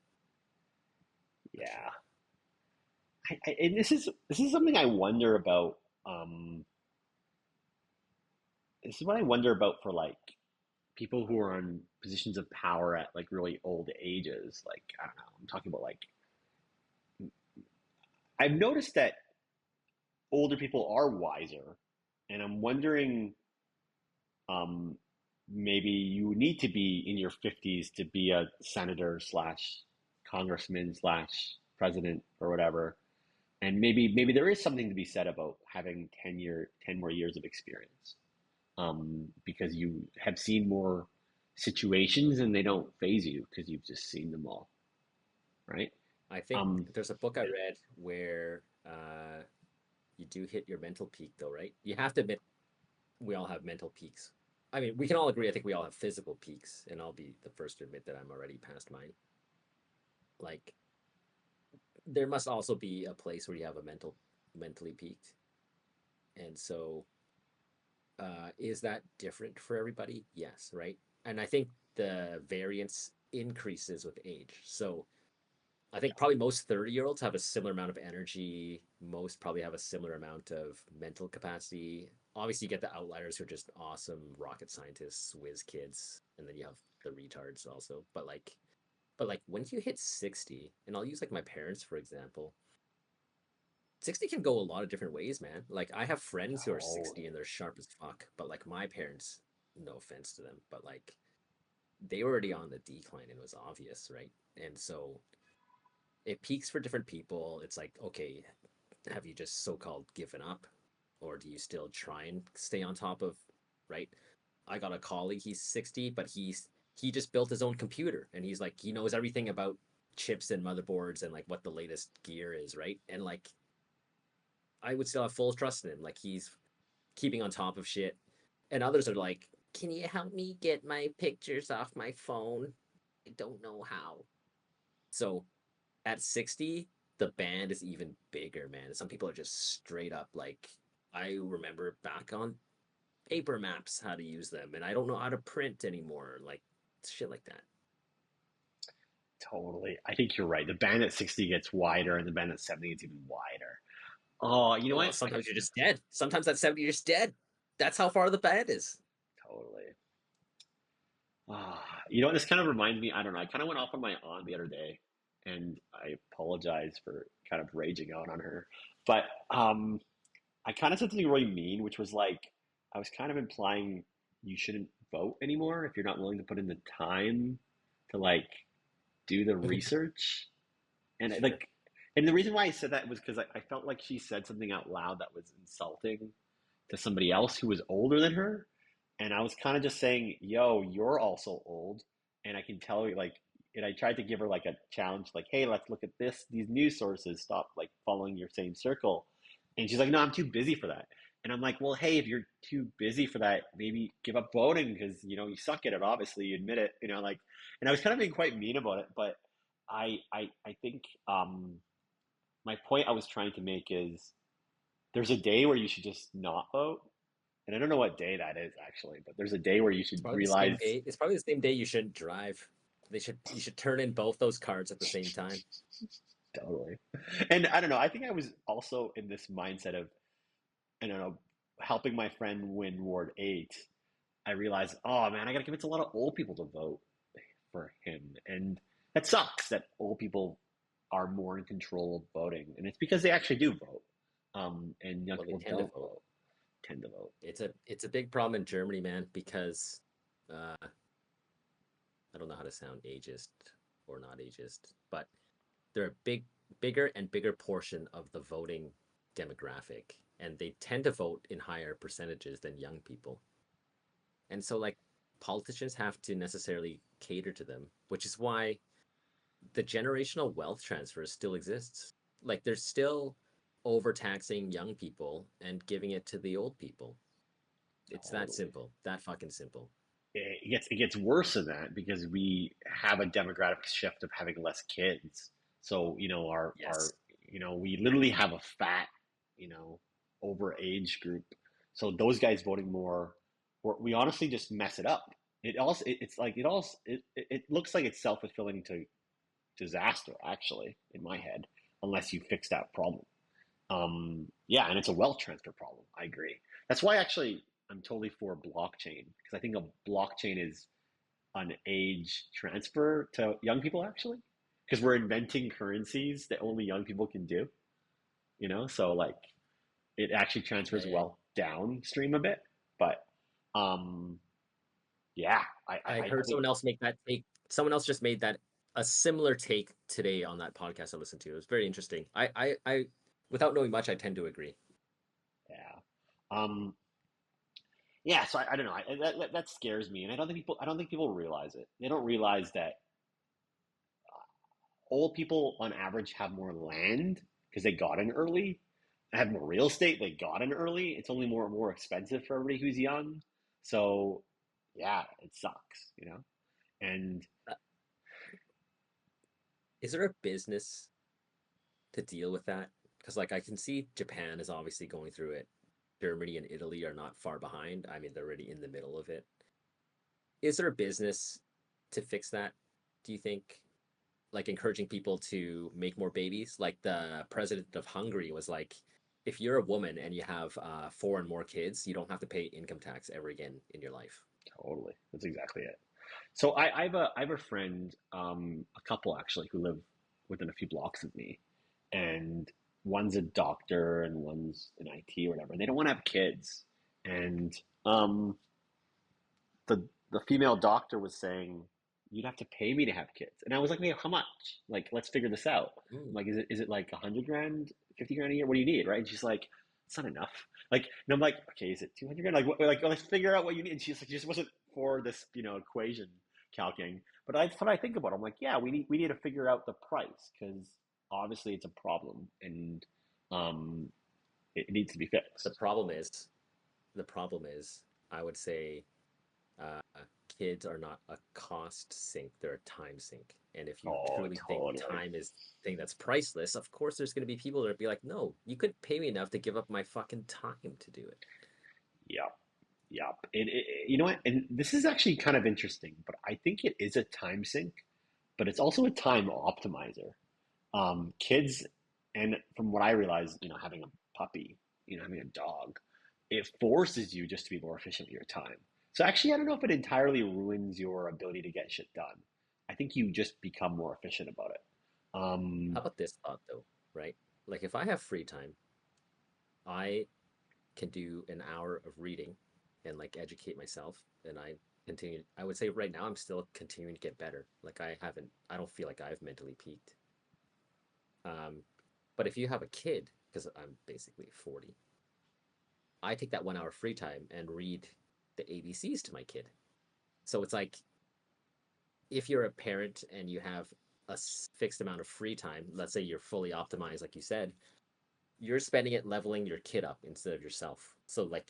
B: for
A: yeah.
B: sure.
A: And this is something I wonder about. Um, this is what I wonder about for like people who are in positions of power at like really old ages. Like I don't know, I'm talking about like I've noticed that older people are wiser, and I'm wondering um, maybe you need to be in your 50s to be a senator slash congressman slash president or whatever. And maybe there is something to be said about having 10 more years of experience, because you have seen more situations and they don't phase you because you've just seen them all, right?
B: I think
A: Um,
B: there's a book I read where you do hit your mental peak, though, right? You have to admit we all have mental peaks. I mean, we can all agree. I think we all have physical peaks, and I'll be the first to admit that I'm already past mine. Like, there must also be a place where you have a mentally peaked, and so is that different for everybody? Yes, right. And I think the variance increases with age. So I think probably most 30-year-olds have a similar amount of energy. Most probably have a similar amount of mental capacity. Obviously, you get the outliers who are just awesome rocket scientists, whiz kids, and then you have the retards also. But like when you hit 60, and I'll use like my parents for example, 60 can go a lot of different ways, man. Like I have friends who are
A: oh,
B: 60 and they're sharp as fuck, but like my parents, no offense to them, but like they were already on the decline and it was obvious, right? And so it peaks for different people. It's like, okay, have you just so-called given up? Or do you still try and stay on top of, right? I got a colleague, he's 60, but he just built his own computer and he's like he knows everything about chips and motherboards and like what the latest gear is, right? And like I would still have full trust in him. Like he's keeping on top of shit. And others are like, can you help me get my pictures off my phone? I don't know how. So at 60, the band is even bigger, man. Some people are just straight up like, I remember back on paper maps how to use them, and I don't know how to print anymore. Like, shit like that.
A: totally. I think you're right. The band at 60 gets wider and the band at 70 gets even wider. Oh, you know
B: Well,
A: what?
B: sometimes you're just dead. Sometimes at 70, you're just dead. That's how far the band is.
A: Totally. You know what? This kind of reminds me. I don't know. I kind of went off on my aunt the other day, and I apologize for kind of raging out on her. But I kind of said something really mean, which was like I was kind of implying you shouldn't vote anymore if you're not willing to put in the time to like do the research. And
B: Sure.
A: and the reason why I said that was because I felt like she said something out loud that was insulting to somebody else who was older than her. And I was kind of just saying, yo, you're also old. And I can tell you, like, and I tried to give her like a challenge, like, hey, let's look at these news sources, stop like following your same circle. And she's like, no, I'm too busy for that. And I'm like, well, hey, if you're too busy for that, maybe give up voting because, you suck at it, obviously, you admit it, like, and I was kind of being quite mean about it, but I think my point I was trying to make is there's a day where you should just not vote. And I don't know what day that is actually, but there's a day where you
B: It's
A: should
B: probably the same
A: realize
B: day. It's probably the same day you shouldn't drive. You should turn in both those cards at the same time.
A: totally. And I don't know, I think I was also in this mindset of, I don't know, helping my friend win Ward 8. I realized, oh man, I gotta convince a lot of old people to vote for him. And that sucks that old people are more in control of voting. And it's because they actually do vote. And young
B: Well, they
A: people
B: tend to
A: don't
B: vote.
A: vote, tend to vote.
B: It's a big problem in Germany, man, because uh, I don't know how to sound ageist or not ageist, but they're a bigger and bigger portion of the voting demographic, and they tend to vote in higher percentages than young people. And so, like, politicians have to necessarily cater to them, which is why the generational wealth transfer still exists. Like, they're still overtaxing young people and giving it to the old people. It's that
A: Totally.
B: simple, that fucking simple.
A: It gets worse than that because we have a demographic shift of having less kids. So, our
B: Yes.
A: we literally have a fat, you know, over age group. So those guys voting more, we honestly just mess it up. It's like it looks like it's self-fulfilling to disaster actually in my head, unless you fix that problem. Yeah, and it's a wealth transfer problem. I agree. That's why actually I'm totally for blockchain because I think a blockchain is an age transfer to young people actually because we're inventing currencies that only young people can do. So like it actually
B: Yeah,
A: transfers
B: yeah.
A: wealth downstream a bit. But um, yeah,
B: I
A: I
B: heard
A: think
B: someone else make that take. Someone else just made that a similar take today on that podcast I listened to. It was very interesting. Without knowing much, I tend to agree.
A: yeah. Um, yeah, so I don't know. That scares me, and I don't think people realize it. They don't realize that old people on average have more land because they got in early, have more real estate, they got in early. It's only more expensive for everybody who's young. So yeah, it sucks. And
B: Uh, Is there a business to deal with that? Because like I can see Japan is obviously going through it. Germany and Italy are not far behind. I mean, they're already in the middle of it. Is there a business to fix that? Do you think? Like encouraging people to make more babies. Like the president of Hungary was like, if you're a woman and you have four and more kids, you don't have to pay income tax ever again in your life.
A: totally, that's exactly it. So I have a friend, a couple actually, who live within a few blocks of me, and one's a doctor and one's in IT or whatever. They don't want to have kids, and um, the female doctor was saying, "You'd have to pay me to have kids," and I was like, "Wait, how much? Like, let's figure this out.
B: Mm.
A: Like, is it like 100 grand, 50 grand a year? What do you need, right?" And she's like, "It's not enough." Like, and I'm like, "Okay, is it 200 grand? Like, let's figure out what you need." And she's like, "She just wasn't for this, equation calculating." But that's what I think about. I'm like, "Yeah, we need to figure out the price because obviously it's a problem and um, it needs to be
B: The
A: fixed."
B: problem is, the problem is, I would say uh, kids are not a cost sink; they're a time sink. And if you
A: Oh,
B: truly think
A: totally.
B: time is the thing that's priceless, of course there's going to be people that be like, "No, you couldn't pay me enough to give up my fucking time to do it."
A: Yep. Yep. You know what? And this is actually kind of interesting, but I think it is a time sink, but it's also a time optimizer. Kids, and from what I realize, having a puppy, having a dog, it forces you just to be more efficient with your time. So actually, I don't know if it entirely ruins your ability to get shit done. I think you just become more efficient about it.
B: How
A: Um,
B: about this thought though, right? Like if I have free time, I can do an hour of reading and like educate myself and I would say right now I'm still continuing to get better. Like I don't feel like I've mentally peaked. Um, but if you have a kid, because I'm basically 40, I take that 1 hour free time and read the ABCs to my kid. So it's like if you're a parent and you have a fixed amount of free time, let's say you're fully optimized, like you said, you're spending it leveling your kid up instead of yourself. So like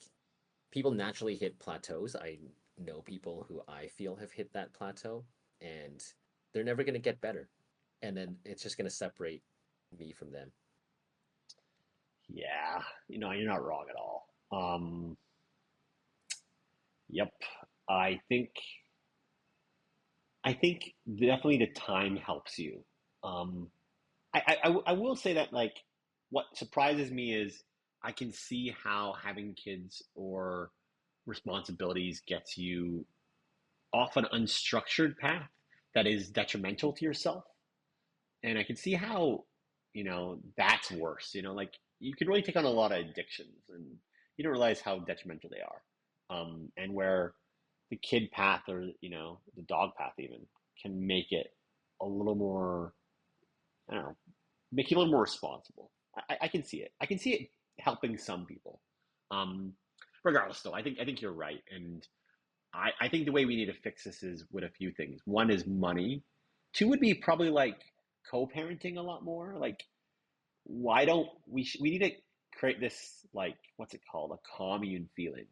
B: people naturally hit plateaus. I know people who I feel have hit that plateau and they're never going to get better. And then it's just going to separate me from them.
A: Yeah, you're not wrong at all. Yep. I think I think definitely the time helps you. Um, I will say that like what surprises me is I can see how having kids or responsibilities gets you off an unstructured path that is detrimental to yourself. And I can see how, that's worse. Like you can really take on a lot of addictions and you don't realize how detrimental they are. And where the kid path or, the dog path even can make it a little more, I don't know, make you a little more responsible. I can see it. I can see it helping some people. Um, Regardless, though, I think you're right, and I think the way we need to fix this is with a few things. One is money. Two would be probably like co-parenting a lot more. Like, why don't we need to create this like what's it called, a commune feeling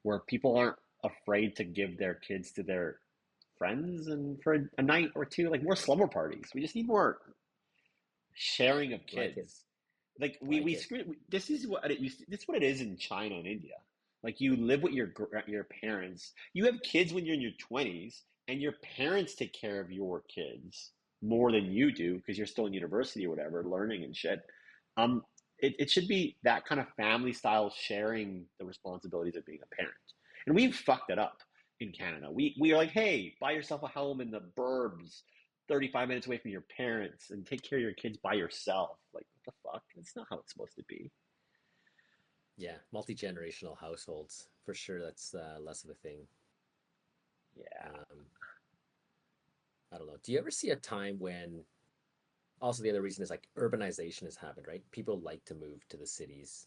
A: where people aren't afraid to give their kids to their friends and for a night or two, like more slumber parties. We just need more sharing of
B: Like it.
A: kids. Like we
B: Like it.
A: screw. This is what it used. This is what it is in China and India. Like you live with your parents. You have kids when you're in your 20s, and your parents take care of your kids more than you do because you're still in university or whatever, learning and shit. Um, it should be that kind of family style sharing the responsibilities of being a parent. And we've fucked it up in Canada. We are like, hey, buy yourself a home in the burbs 35 minutes away from your parents and take care of your kids by yourself. Like, what the fuck? That's not how it's supposed to be.
B: Yeah, multi-generational households for sure. That's less of a thing.
A: Yeah.
B: Um, I don't know. Do you ever see a time when also the other reason is like urbanization has happened, right? People like to move to the cities.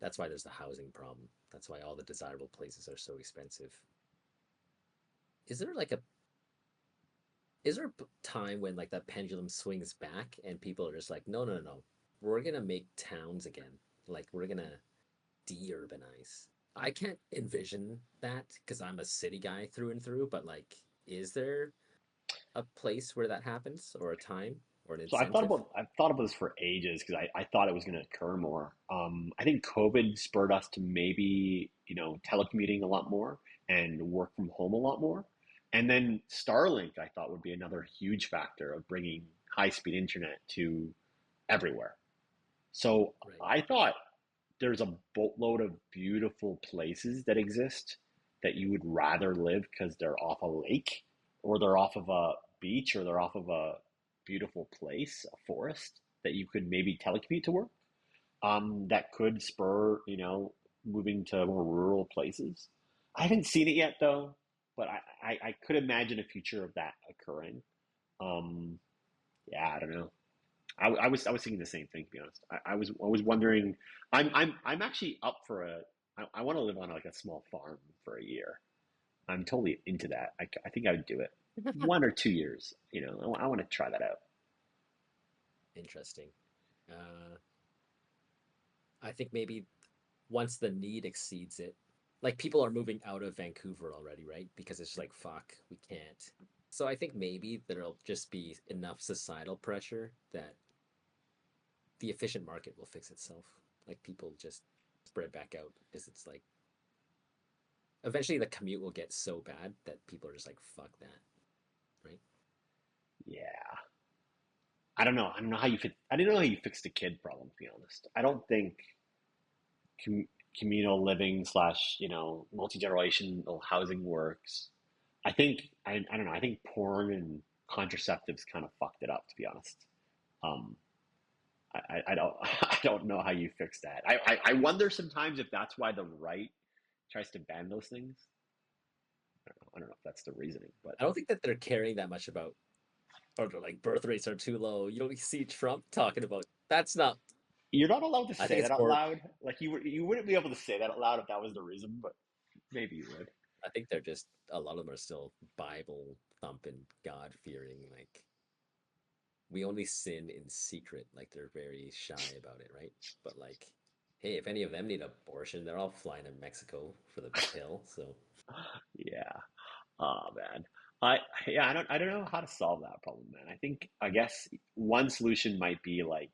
B: That's why there's the housing problem. That's why all the desirable places are so expensive. Is there like a is there a time when like that pendulum swings back and people are just like, no, no, no, no. We're gonna make towns again. Like we're gonna de-urbanize. I can't envision that because I'm a city guy through and through, but like, is there a place where that happens or a time or an
A: So
B: incentive?
A: I've thought about this for ages because I thought it was going to occur more. I think COVID spurred us to maybe, telecommuting a lot more and work from home a lot more. And then Starlink, I thought would be another huge factor of bringing high speed internet to everywhere. So
B: Right.
A: I thought there's a boatload of beautiful places that exist that you would rather live because they're off a lake or they're off of a beach or they're off of a beautiful place, a forest that you could maybe telecommute to work. That could spur, moving to more rural places. I haven't seen it yet though, but I could imagine a future of that occurring. Um, yeah, I don't know. I was thinking the same thing to be honest. I was wondering. I'm actually up for a. I want to live on like a small farm for a year. I'm totally into that. I think I would do it 1 or 2 years. I want to try that out.
B: Interesting. Uh, I think maybe once the need exceeds it, like people are moving out of Vancouver already, right? Because it's just like, fuck, we can't. So I think maybe there'll just be enough societal pressure that the efficient market will fix itself. Like people just spread back out because it's like eventually the commute will get so bad that people are just like, fuck that, right?
A: Yeah, I don't know. I don't know how you fit. I didn't know how you fix the kid problem. To be honest, I don't think com- communal living slash multi generational housing works. I don't know. I think porn and contraceptives kind of fucked it up. To be honest, um, I don't I don't know how you fix that. I wonder sometimes if that's why the right tries to ban those things. I don't know if that's the reasoning, but
B: I don't think that they're caring that much about, or they're like birth rates are too low. You don't see Trump talking about that's not.
A: you're not allowed to
B: I
A: say
B: think
A: that
B: it's
A: out
B: more.
A: loud. Like you wouldn't be able to say that out loud if that was the reason. But Maybe you would.
B: I think they're just a lot of them are still Bible thumping, God fearing. Like we only sin in secret. Like they're very shy about it, right? But like, hey, if any of them need abortion, they're all flying to Mexico for the pill. So
A: Yeah. Oh man. I yeah, I don't know how to solve that problem, man. I guess one solution might be like,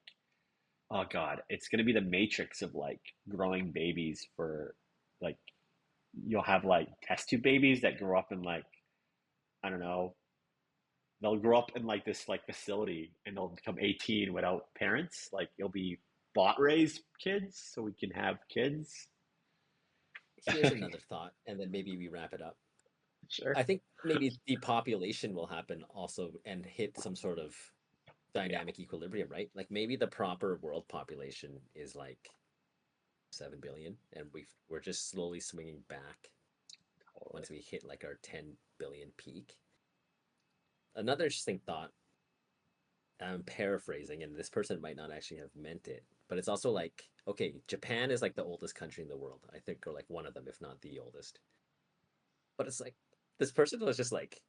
A: oh God, it's gonna be the matrix of like growing babies for like you'll have like test tube babies that grow up in like I don't know, they'll grow up in like this like facility and they'll become 18 without parents. Like you'll be bot raised kids so we can have kids.
B: here's another thought, and then maybe we wrap it up.
A: Sure.
B: I think maybe depopulation will happen also and hit some sort of
A: Yeah,
B: dynamic equilibrium, right? Like maybe the proper world population is like 7 billion, and we're just slowly swinging back
A: totally.
B: once we hit like our 10 billion peak. Another interesting thought, I'm paraphrasing, and this person might not actually have meant it, but it's also like, okay, Japan is like the oldest country in the world, I think, or like one of them, if not the oldest. But it's like, this person was just like,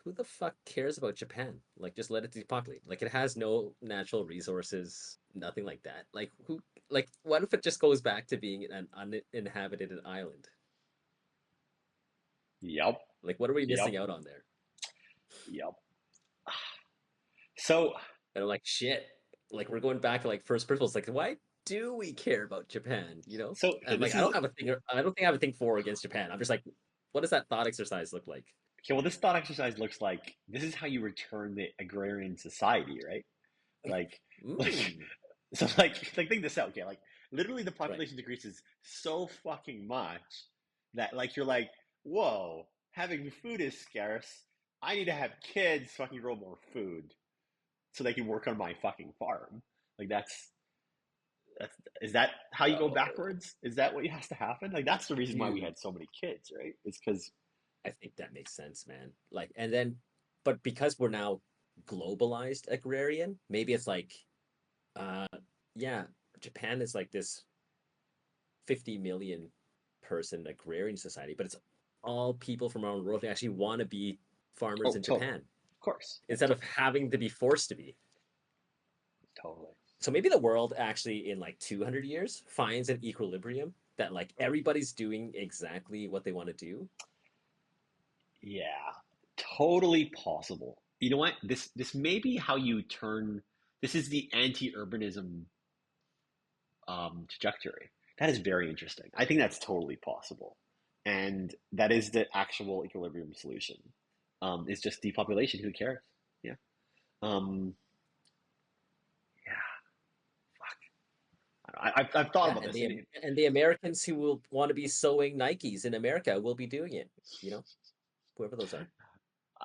B: who the fuck cares about Japan? Like, just let it depopulate. Like, it has no natural resources, nothing like that. Like, who, like, what if it just goes back to being an uninhabited island?
A: Yep.
B: Like, what are we
A: Yep.
B: missing out on there?
A: Yep. So
B: And I'm like, shit. Like, we're going back to like first principles. Like, why do we care about Japan? You know?
A: so
B: And
A: okay,
B: I'm like,
A: this
B: I
A: is
B: don't have a thing. I don't think I have a thing for or against Japan. I'm just like, what does that thought exercise look like?
A: okay, well this thought exercise looks like this is how you return the agrarian society, right? Like like
B: Mm,
A: so like think this out, okay? Like literally the
B: right.
A: population decreases so fucking much that like you're like, whoa, having food is scarce. I need to have kids so I can grow more food so they can work on my fucking farm. Like that's is that how you go
B: Oh,
A: backwards? Is that what has to happen? Like that's the reason why we
B: dude.
A: had so many kids, right? It's because
B: I think that makes sense, man. Like, and then, but because we're now globalized agrarian, maybe it's like, uh, yeah, Japan is like this 50 million person agrarian society, but it's all people from around the world who actually want to be farmers
A: oh
B: in
A: totally,
B: Japan
A: of course, yeah,
B: instead of having to be forced to be.
A: totally.
B: So maybe the world actually in like 200 years finds an equilibrium that like everybody's doing exactly what they want to do.
A: Yeah, totally possible. You know what? This may be how you turn. This is the anti-urbanism trajectory. That is very interesting. I think that's totally possible, and that is the actual equilibrium solution. It's just depopulation. Who cares? Yeah. Um, yeah. Fuck. I've thought
B: Yeah,
A: about this, and it,
B: and the Americans who will want to be sewing Nikes in America will be doing it, you know, whoever those are.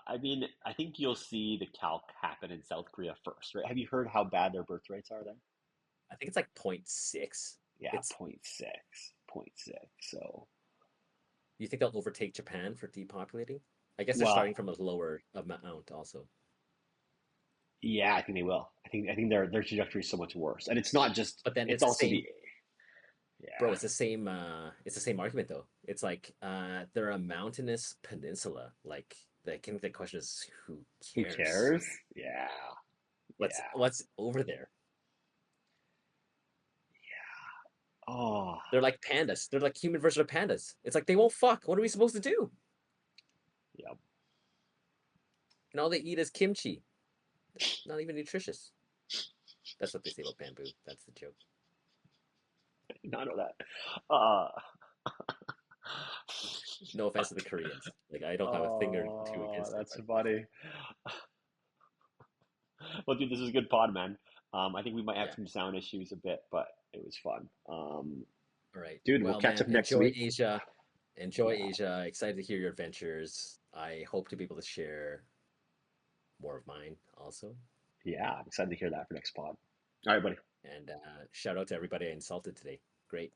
A: I mean, I think you'll see the calc happen in South Korea first, right? Have you heard how bad their birth rates are there?
B: I think it's like 0.6.
A: Yeah,
B: It's
A: point 0.6, point 0.6. So,
B: you think they'll overtake Japan for depopulating? I guess they're
A: well,
B: starting from a lower amount also.
A: yeah, I think they will. I think their trajectory is so much worse, and it's not just.
B: But then
A: It's
B: it's the
A: also
B: same,
A: the
B: bro,
A: yeah.
B: it's the same argument though. It's like they're a mountainous peninsula. Like I think the question is who
A: Who
B: cares?
A: cares? Yeah, yeah.
B: What's over there?
A: Oh,
B: They're like pandas. They're like human version of pandas. It's like they won't fuck. What are we supposed to do?
A: yep.
B: And all they eat is kimchi. Not even nutritious. That's what they say about bamboo. That's the joke.
A: None of that. Uh,
B: No offense to the Koreans. Like I don't have a thing or two
A: oh,
B: against it,
A: that's
B: but
A: funny. Well, dude, this was a good pod, man. I think we might have
B: yeah.
A: some sound issues a bit, but it was fun.
B: All right.
A: Dude, we'll
B: Well,
A: catch up
B: man,
A: next
B: enjoy
A: week.
B: Asia. Enjoy
A: Yeah,
B: Asia. Excited to hear your adventures. I hope to be able to share more of mine also.
A: yeah, I'm excited to hear that for next pod. All right, buddy.
B: And shout out to everybody I insulted today. Great.